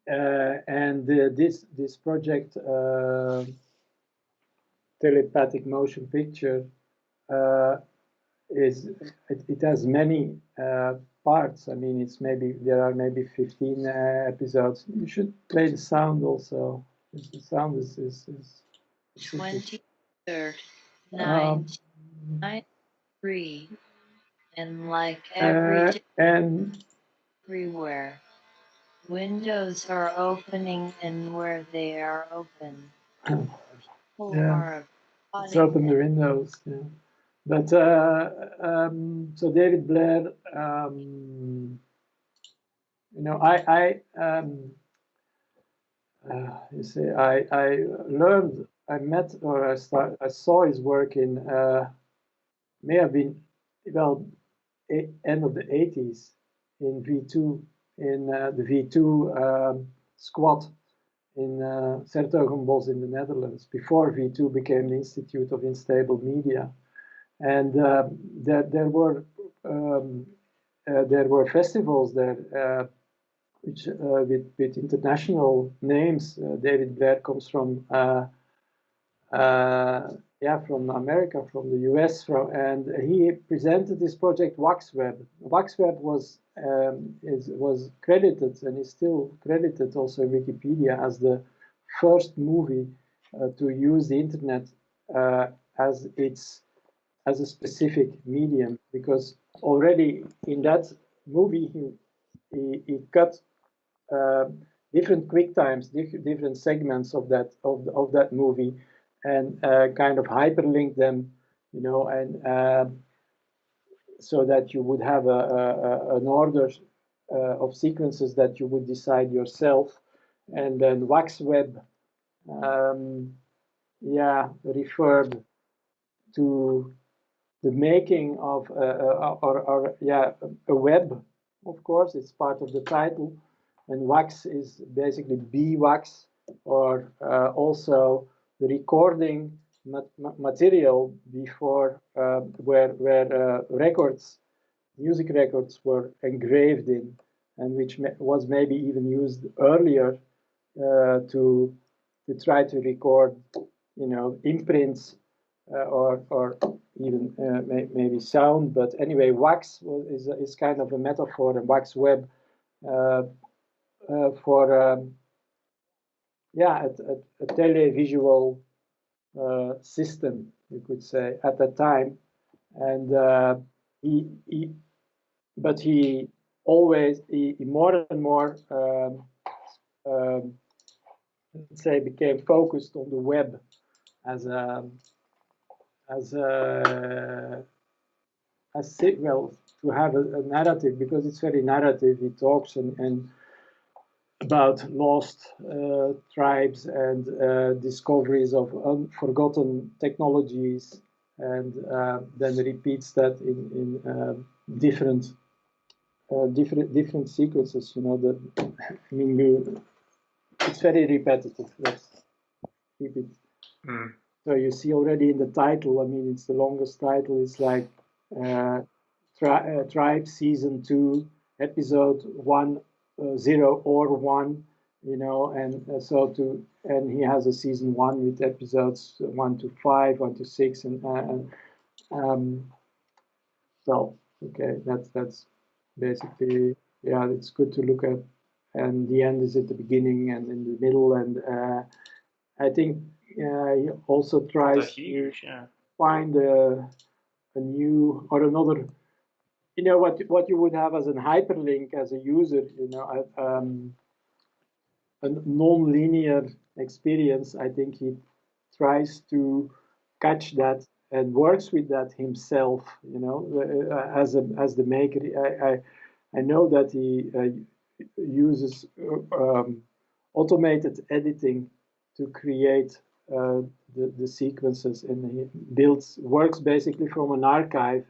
and this project, telepathic motion picture, it has many parts. I mean, there are maybe 15 episodes. You should play the sound also. The sound is 23rd, 993, and like every and everywhere, windows are opening, and where they are open, it's open the windows. Yeah. But so David Blair, I saw his work in may have been end of the 80s in V2, in the V2 squad in Sertogenbos in the Netherlands, before V2 became the Institute of Unstable Media. And there were festivals there, which with international names. David Blair comes from America, from the US, and he presented this project Waxweb. Waxweb was credited, and is still credited also in Wikipedia, as the first movie to use the internet as a specific medium, because already in that movie he cut different quick times, different segments of that movie, and kind of hyperlink them, and so that you would have an order of sequences that you would decide yourself. And then Waxweb, referred to the making of a web. Of course, it's part of the title, and wax is basically beeswax, or also the recording material before where music records were engraved in, and which was maybe even used earlier to try to record, imprints or even maybe sound. But anyway, wax is kind of a metaphor, and wax web for a televisual system, you could say, at that time. And but he always, more and more, let's say, became focused on the web as well, to have a narrative, because it's very narrative. He talks and about lost tribes and discoveries of forgotten technologies, and then repeats that in different sequences. You know, that, I mean, it's very repetitive. Let's keep it. So you see already in the title. I mean, it's the longest title. It's like Tribe Season 2, Episode 1, 0 or 1. You know, and and he has a Season 1 with episodes 1 to 5, 1 to 6, and so okay, that's basically, yeah, it's good to look at. And the end is at the beginning and in the middle, and I think he also tries to find a new or another, you know, what you would have as a hyperlink as a user, you know, a non-linear experience. I think he tries to catch that and works with that himself, you know, as the maker. I know that he uses automated editing to create the sequences, and he works basically from an archive.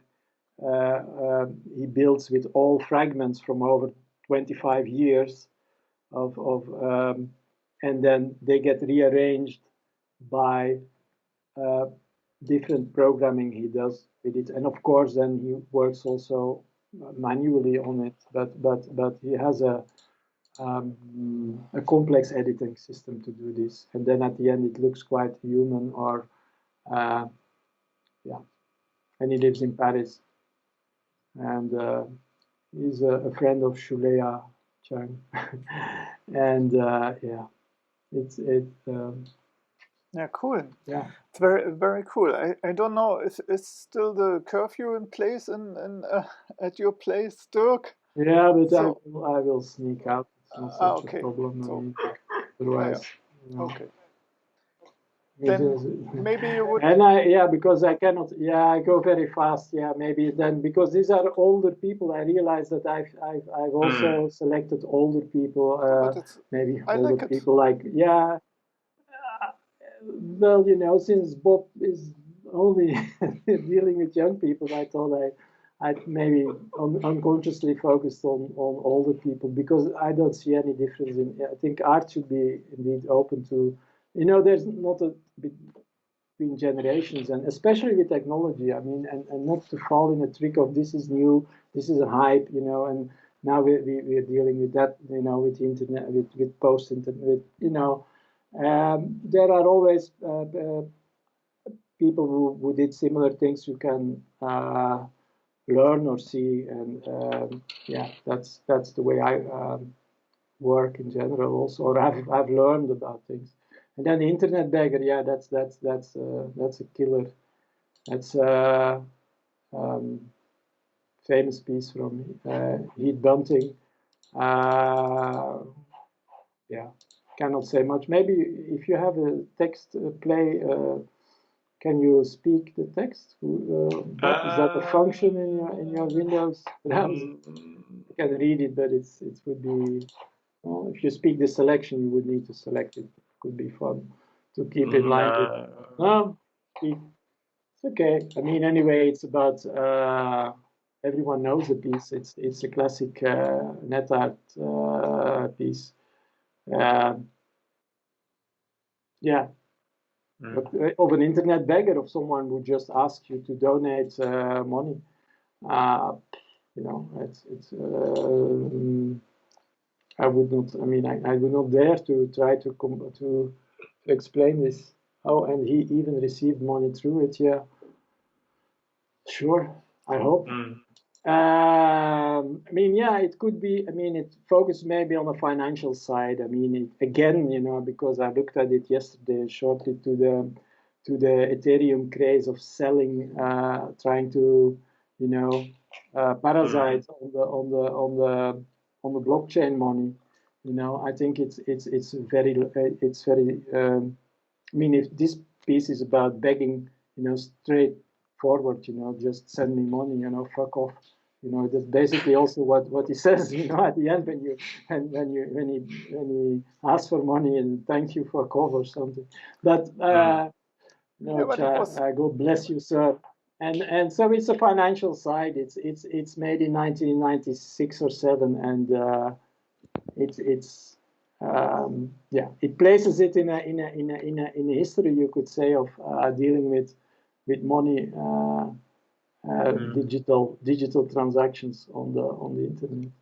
He builds with all fragments from over 25 years and then they get rearranged by different programming he does with it, and of course then he works also manually on it, but he has a complex editing system to do this, and then at the end it looks quite human, or yeah. And he lives in Paris, and he's a friend of Shulea Chang, and yeah, yeah, cool. Yeah, it's very cool. I don't know, is still the curfew in place in at your place, Dirk? Yeah, but so, I will sneak out. It's not such okay. a problem. So, I mean, otherwise, yeah. You know. Okay. Then maybe you would. And because I cannot. Yeah, I go very fast. Yeah, maybe then, because these are older people. I realize that I've also selected older people. Maybe older people like well, you know, since Bob is only dealing with young people, I thought I'd maybe unconsciously focused on older people, because I don't see any difference in. I think art should be indeed open to, you know, there's not a between generations, and especially with technology. I mean, and not to fall in a trick of this is new, this is a hype, you know, and now we're dealing with that, you know, with the internet, with post-internet, you know. There are always people who did similar things you can learn or see, and yeah, that's the way I work in general also, or I've learned about things. And then the internet beggar, yeah, that's a killer. That's a famous piece from Heath Bunting. Yeah, cannot say much. Maybe if you have a text play, can you speak the text? Is that a function in your Windows? You can read it, but it would be. Well, if you speak the selection, you would need to select it. It could be fun to keep in line with. No, it's okay. I mean, anyway, it's about. Everyone knows the piece. It's a classic net art piece. Yeah. But, of an internet beggar, of someone who just asks you to donate money. You know, it's. I would not. I mean, I would not dare to try to explain this. Oh, and he even received money through it. Yeah. Sure. I hope. I mean, mean, yeah, it could be. I mean, it focused maybe on the financial side. I mean, again, because I looked at it yesterday shortly to the Ethereum craze of selling, trying to, parasite on the blockchain money. I think it's very. I mean, if this piece is about begging, straightforward, just send me money, fuck off. That's basically also what he says, at the end when he asks for money and thank you for cover or something. But God bless you, sir. And so it's a financial side. It's made in 1996 or 7, and it places it in a history, you could say, of dealing with money. Digital transactions on the internet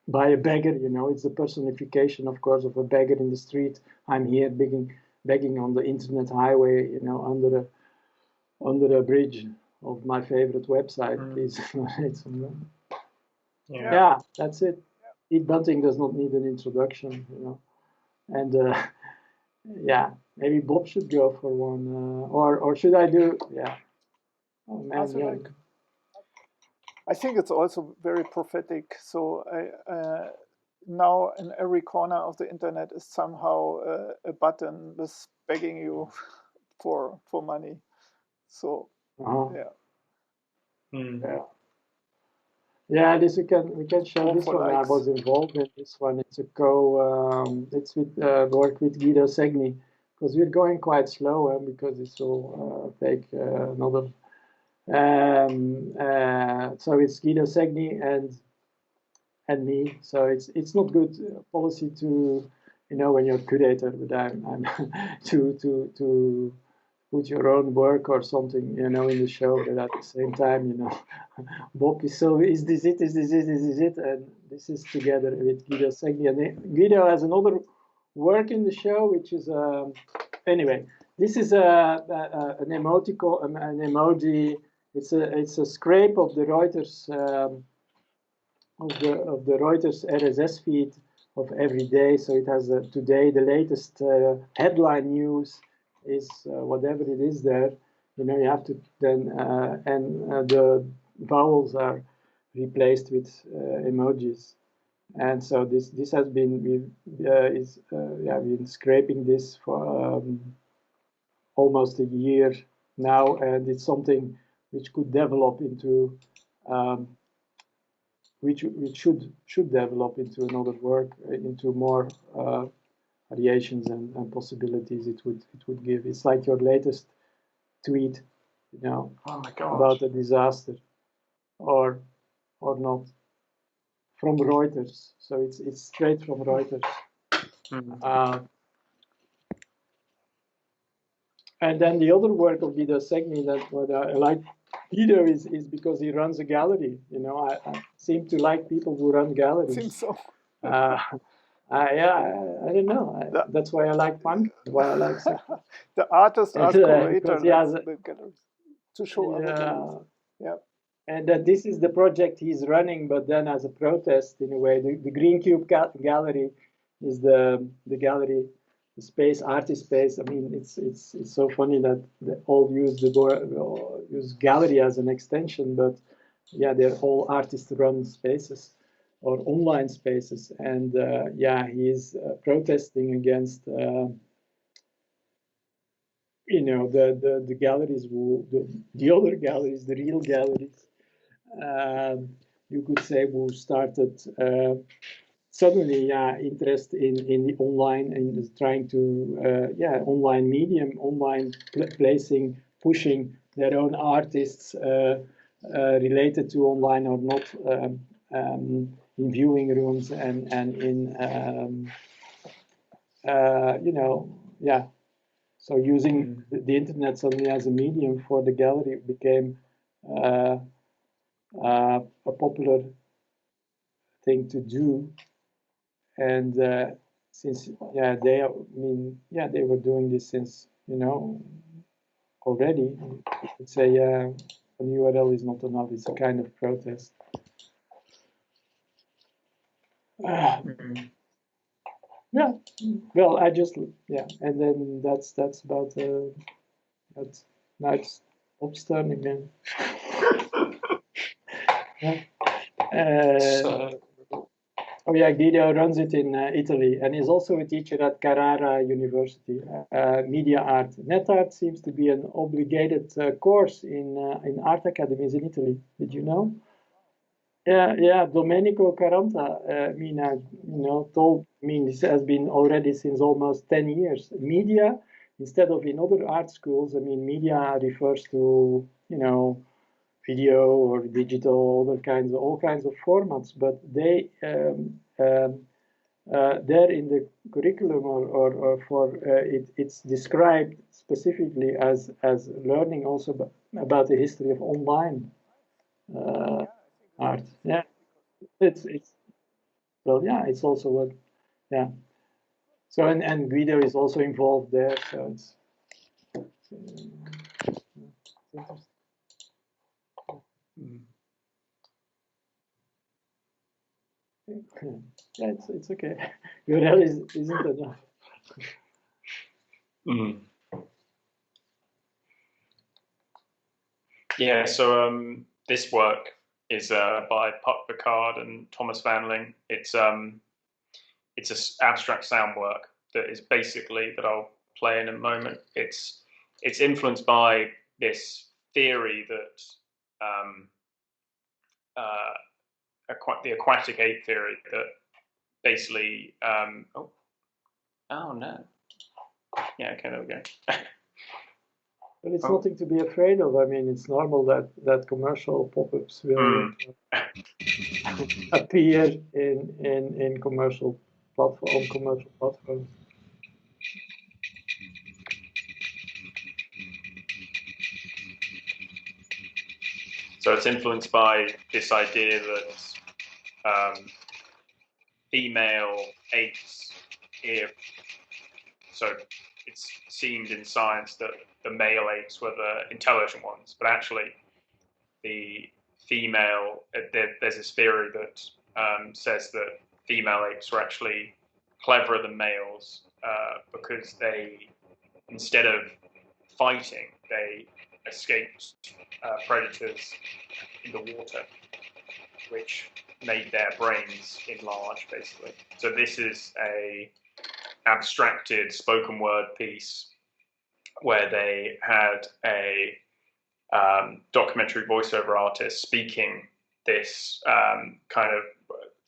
by a beggar. It's a personification, of course, of a beggar in the street. I'm here begging on the internet highway, under a bridge of my favorite website. Please, yeah, that's it. Heath Bunting does not need an introduction, and yeah, maybe Bob should go for one, or should I do? Yeah. Oh man, yeah. I think it's also very prophetic. So now in every corner of the internet is somehow a button with begging you for money. So yeah, this we can show this one. Likes. I was involved in this one. It's a it's with work with Guido Segni, because we're going quite slow because it's all fake another. So it's Guido Segni and me. So it's not good policy to when you're a curator, but I'm to put your own work or something in the show, but at the same time Bob is this it, and this is together with Guido Segni, and Guido has another work in the show which is anyway. This is an emoticon, an emoji. It's a scrape of the Reuters of the Reuters RSS feed of every day. So it has today the latest headline news is whatever it is there. You have to then and the vowels are replaced with emojis. And so this has been we've been scraping this for almost a year now, and it's something which could develop into which should develop into another work, into more variations and possibilities it would give. It's like your latest tweet, oh my God, about a disaster, or not, from Reuters. So it's straight from Reuters. And then the other work of Guido Segni, that what I like Guido is because he runs a gallery. I seem to like people who run galleries. Seems so. I don't know. That's why I like punk. Why I like the artist as curator the galleries to show other galleries. Yeah. And that this is the project he's running, but then as a protest in a way. The Green Cube Gallery is the gallery. The space, artist space. I mean, it's so funny that they all use use gallery as an extension, but yeah, they're all artist-run spaces or online spaces, and he's protesting against the galleries, the other galleries, the real galleries. You could say who started. Suddenly, interest in the online and trying to, online medium, online placing, pushing their own artists related to online or not in viewing rooms and in, So using the internet suddenly as a medium for the gallery became a popular thing to do. And since they were doing this since already, I would say an URL is not enough. It's a kind of protest. Yeah, well, I just, yeah, and then that's about that. Now it's Upstream again. Oh yeah, Guido runs it in Italy, and is also a teacher at Carrara University, media art. Net art seems to be an obligated course in art academies in Italy. Did you know? Yeah. Domenico Caranta, told me this has been already since almost 10 years. Media, instead of in other art schools, media refers to, video or digital, all kinds of formats, but they, there in the curriculum or for it's described specifically as learning also about the history of online art. Yeah. It's well, yeah, it's also what, yeah. So and Guido is also involved there, so it's interesting. Yeah, it's okay. URL isn't enough. Yeah, so this work is by Puck Picard and Thomas Van Ling. It's an abstract sound work that is basically, that I'll play in a moment. It's influenced by this theory that the aquatic ape theory, that basically oh no, yeah, okay, there we go. But it's nothing to be afraid of. It's normal that commercial pop-ups will appear in commercial platforms. So it's influenced by this idea that female apes, so it's seemed in science that the male apes were the intelligent ones, but actually the female, there's this theory that says that female apes were actually cleverer than males because they, instead of fighting, they escaped predators in the water, which made their brains enlarge, basically. So this is a abstracted spoken word piece where they had a documentary voiceover artist speaking this kind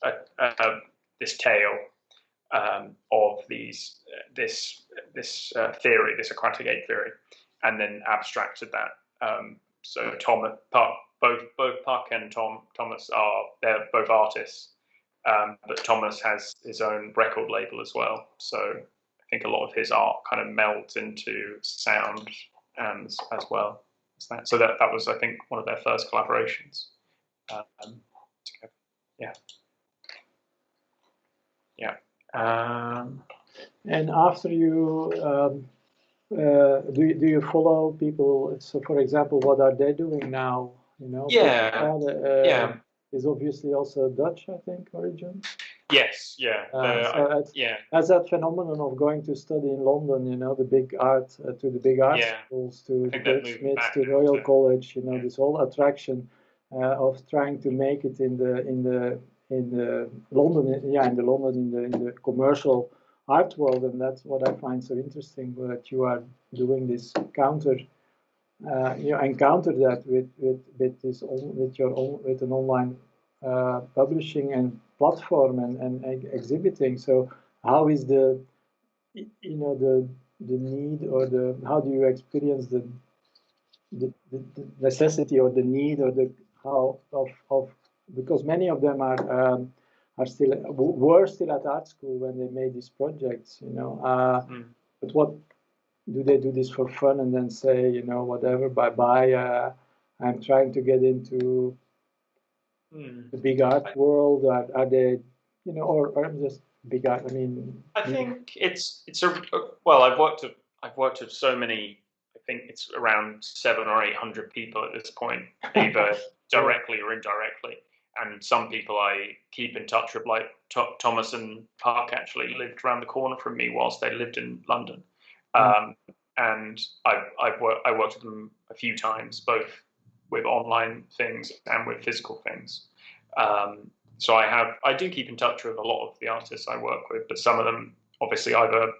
of this tale of this theory, this aquatic ape theory, and then abstracted that. So both Puck and Thomas they're both artists, but Thomas has his own record label as well. So I think a lot of his art kind of melds into sound as well. So that was, I think, one of their first collaborations together. Yeah. And after you do you follow people? So, for example, what are they doing now? Yeah. Is obviously also Dutch, I think, origin. Yes. Yeah. As that phenomenon of going to study in London, the big art to the big art schools, to Goldsmiths, to Royal College, this whole attraction of trying to make it in the London, in the commercial art world, and that's what I find so interesting, that you are doing this you encounter that with an online publishing and platform and exhibiting. So how is the need, or how do you experience the necessity or the need, or the how of because many of them were still at art school when they made these projects, but what do they do this for fun and then say, whatever, bye-bye, I'm trying to get into the big art world? Are they, or just big art? I think it's well, I've worked with so many. I think it's around 700 or 800 people at this point, either directly or indirectly. and some people I keep in touch with, like Thomas and Park actually lived around the corner from me whilst they lived in London. And I worked with them a few times, both with online things and with physical things. So I do keep in touch with a lot of the artists I work with, but some of them obviously either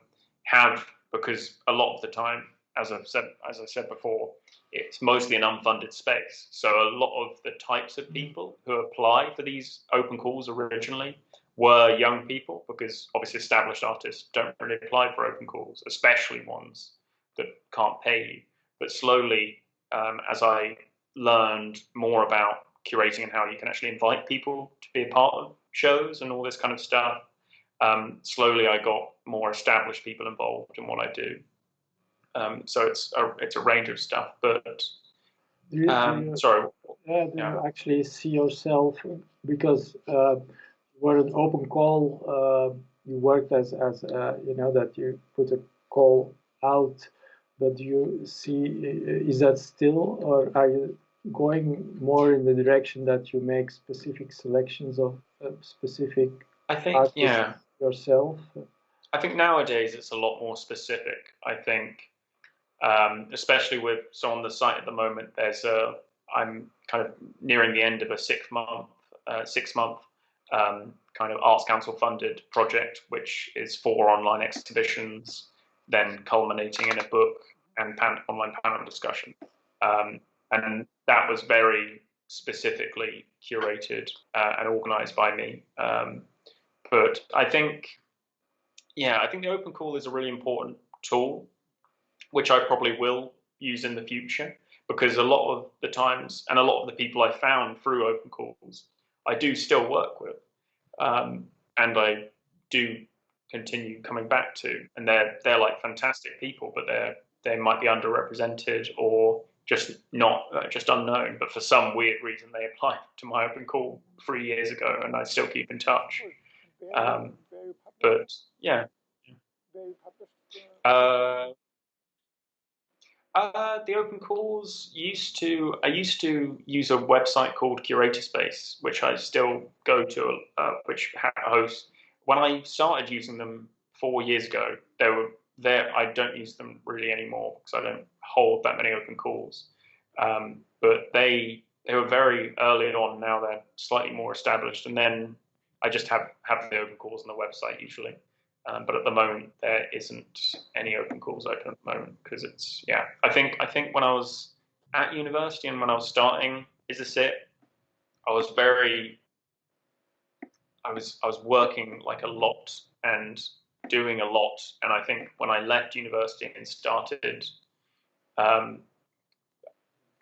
have, because a lot of the time, as I said before, it's mostly an unfunded space. So a lot of the types of people who apply for these open calls originally were young people, because obviously established artists don't really apply for open calls, especially ones that can't pay you. But slowly, as I learned more about curating and how you can actually invite people to be a part of shows and all this kind of stuff, slowly I got more established people involved in what I do. So it's a range of stuff. But do you actually see yourself, because we're an open call, you worked as that you put a call out, but do you see, is that still, or are you going more in the direction that you make specific selections of specific artists yourself? I think nowadays it's a lot more specific. I think, especially on the site at the moment, I'm kind of nearing the end of a 6 month kind of Arts Council funded project, which is 4 online exhibitions, then culminating in a book and online panel discussion. And that was very specifically curated and organized by me. But I think the open call is a really important tool, which I probably will use in the future, because a lot of the times and a lot of the people I found through open calls, I do still work with, and I do continue coming back to, and they're like fantastic people, but they might be underrepresented or just unknown. But for some weird reason, they applied to my open call 3 years ago, and I still keep in touch. But yeah. The open calls I used to use a website called Curated Space, which I still go to, which hosts. When I started using them 4 years ago, they were there. I don't use them really anymore because I don't hold that many open calls. But they were very early on. Now they're slightly more established, and then I just have the open calls on the website usually. But at the moment, there isn't any open calls open at the moment, because it's, I think when I was at university and when I was starting Is This It, I was working like a lot and doing a lot. And I think when I left university and started kind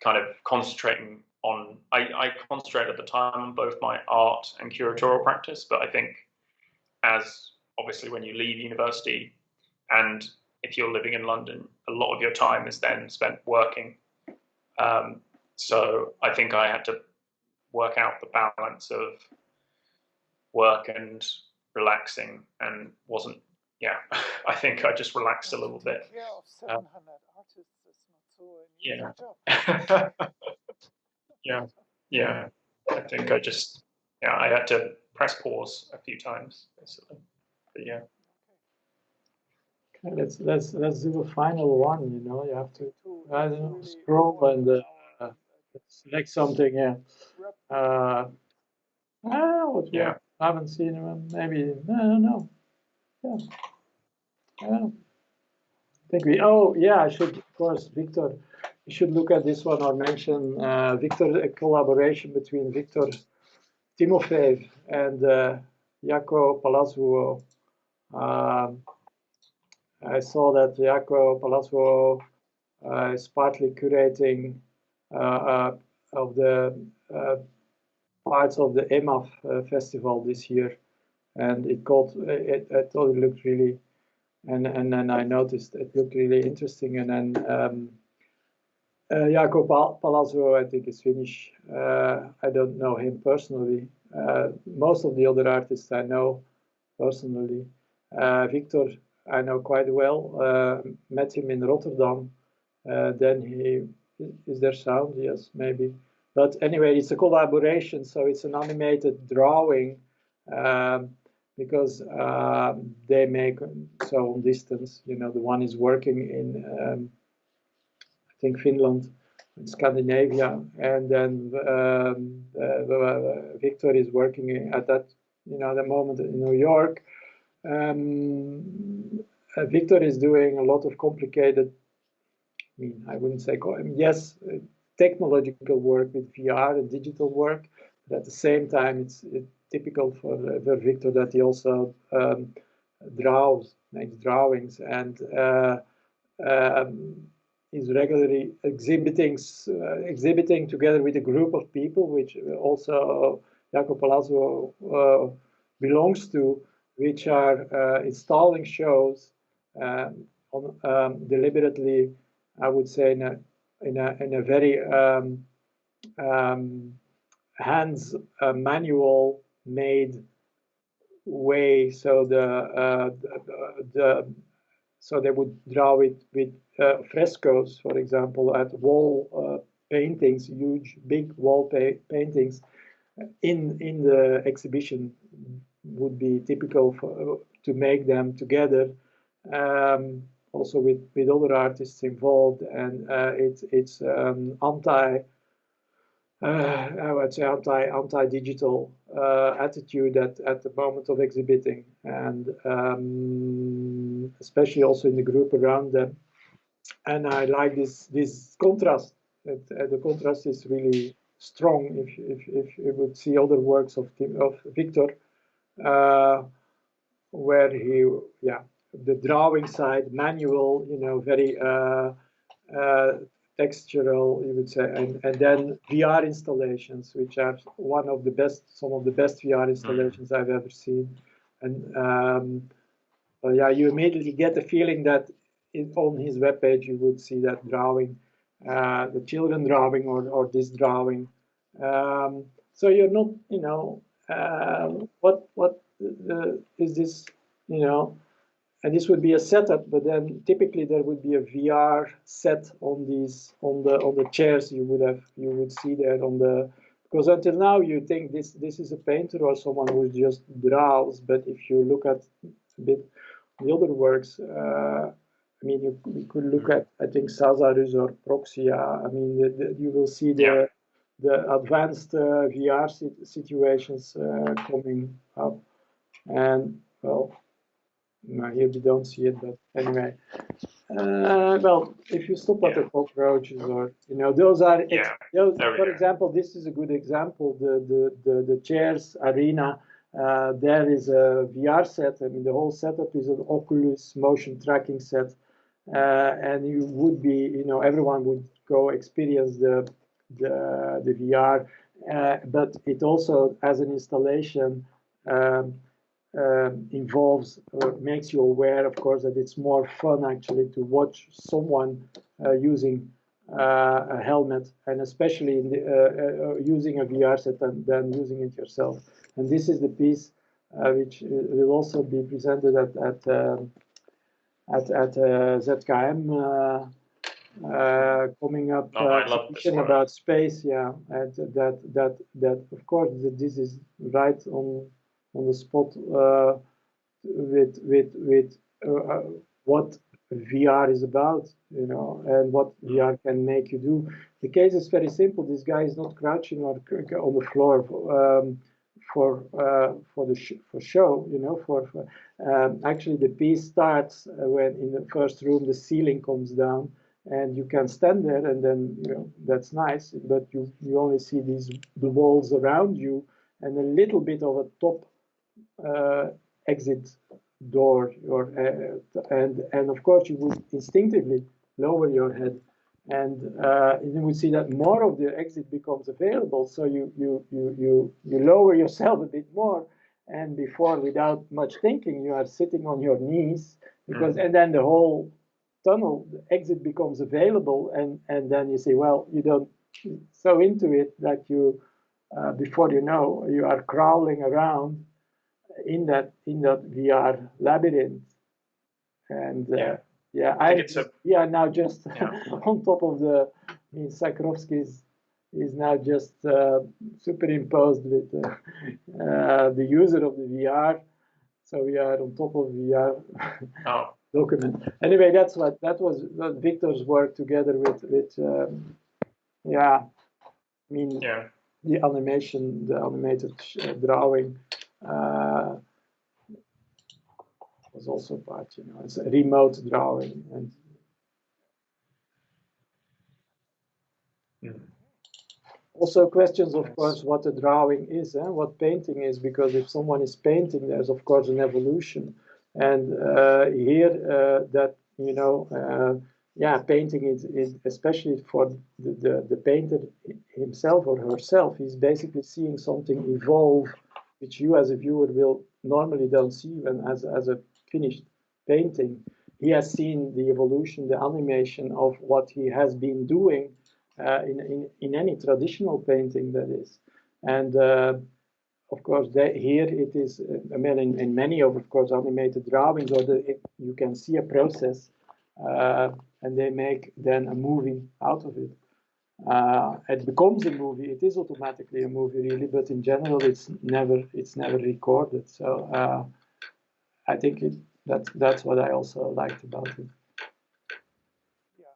of concentrating on, I concentrated at the time on both my art and curatorial practice, but I think as obviously when you leave university and if you're living in London, a lot of your time is then spent working. So I think I had to work out the balance of work and relaxing, and wasn't, I think I just relaxed a little bit. Yeah, of 700 artists is not so an easy job. Yeah. I think I just, I had to press pause a few times, basically. But yeah. Okay, let's do the final one. You have to scroll and select something. I haven't seen him. Maybe I don't know. I think I should, of course, Victor. You should look at this one or mention Victor, a collaboration between Victor Timofeev and Jaco Palazzo. I saw that Jaco Palazzo is partly curating of the parts of the EMAF festival this year, and I thought it looked really, and then I noticed it looked really interesting. And then Jaco Palazzo, I think, is Finnish. I don't know him personally. Most of the other artists I know personally. Victor, I know quite well. Met him in Rotterdam. Then is there sound? Yes, maybe. But anyway, it's a collaboration, so it's an animated drawing because they make so on distance. You know, the one is working in I think Finland, in Scandinavia, and then Victor is working at that the moment in New York. Victor is doing a lot of complicated. I mean, I wouldn't say yes. Technological work with VR and digital work, but at the same time, it's typical for Victor that he also makes drawings, and is regularly exhibiting together with a group of people, which also Jaco Palazzo belongs to, which are installing shows deliberately, I would say, in a very hands manual made way. So so they would draw it with frescoes, for example, at wall paintings, huge big wall paintings in the exhibition would be typical to make them together. Also with other artists involved, and it's I would say anti-digital attitude at the moment of exhibiting, and especially also in the group around them. And I like this contrast. The contrast is really strong. If you would see other works of Victor, where he the drawing side, manual, very textural, you would say, and then VR installations, which are some of the best VR installations I've ever seen. And you immediately get the feeling that on his webpage you would see that drawing, the children drawing or this drawing. So you're not, what is this, and this would be a setup, but then typically there would be a VR set on the chairs you would see there because until now you think this is a painter or someone who just draws, but if you look at a bit the other works, I mean, you could look at, I think, Sazarus or Proxia. I mean, you will see the advanced VR situations coming up, and well. No, here we don't see it, but anyway. Well, if you stop at the cockroaches, or those are. For example, this is a good example. The chairs arena. There is a VR set. I mean, the whole setup is an Oculus motion tracking set, and you would be, everyone would go experience the VR, but it also, as an installation. Involves or makes you aware, of course, that it's more fun actually to watch someone using a helmet, and especially using a VR set than using it yourself. And this is the piece which will also be presented at ZKM coming up. Exhibition about space, and that of course this is right on the spot with what VR is about, and what VR can make you do. The case is very simple. This guy is not crouching on the floor for show, actually the piece starts when in the first room the ceiling comes down, and you can stand there, and then that's nice, but you only see the walls around you and a little bit of a top exit door, and of course you would instinctively lower your head, and you would see that more of the exit becomes available, so you lower yourself a bit more, and before, without much thinking, you are sitting on your knees, and then the whole tunnel, the exit becomes available, and then you say, well, you don't so into it that you before you know, you are crawling around in that VR labyrinth, and we are now just on top of Sakrowski's is now just superimposed with the user of the VR. So we are on top of VR document. Anyway, that was Victor's work together with the animation, the animated drawing was also part. It's a remote drawing and. Also questions, of course, what a drawing is, what painting is, because if someone is painting, there's of course an evolution. And here that, painting is especially for the painter himself or herself, he's basically seeing something evolve, which you as a viewer will normally don't see when as a finished painting. He has seen the evolution, the animation of what he has been doing in any traditional painting, that is. And of course, here it is, in many of course, animated drawings, you can see a process, and they make then a movie out of it. It becomes a movie. It is automatically a movie, really, but in general, it's never recorded. So I think that's what I also liked about it. Yeah.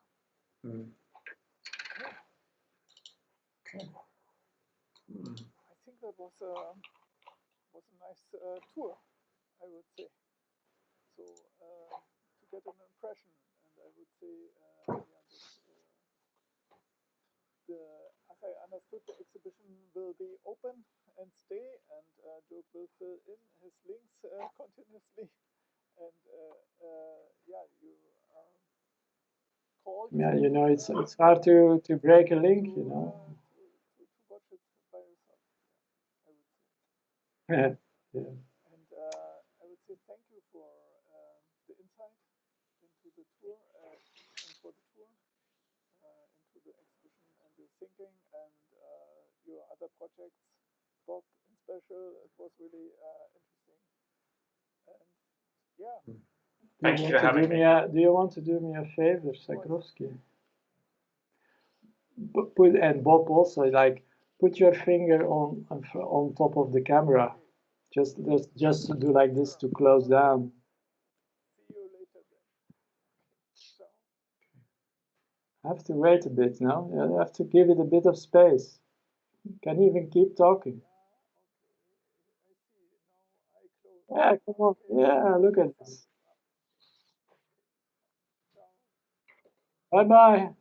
I think that was a nice tour, I would say. So to get an impression, and I would say, as I understood, the exhibition will be open and stay, and Dirk will fill in his links continuously. And you called. Yeah, it's hard to break a link, To watch it by yourself, I would say. Yeah. And I would say thank you for the insight into the tour and for the tour, into the exhibition and your thinking and your other projects, Bob in special. It was really interesting. And yeah. Thank you for having me. Do you want to do me a favor, Sakrowski? And Bob also, put your finger on top of the camera. Just do like this to close down. See you later then. So. I have to wait a bit now. I have to give it a bit of space. Can even keep talking. Yeah, come on. Yeah, look at this. Bye-bye.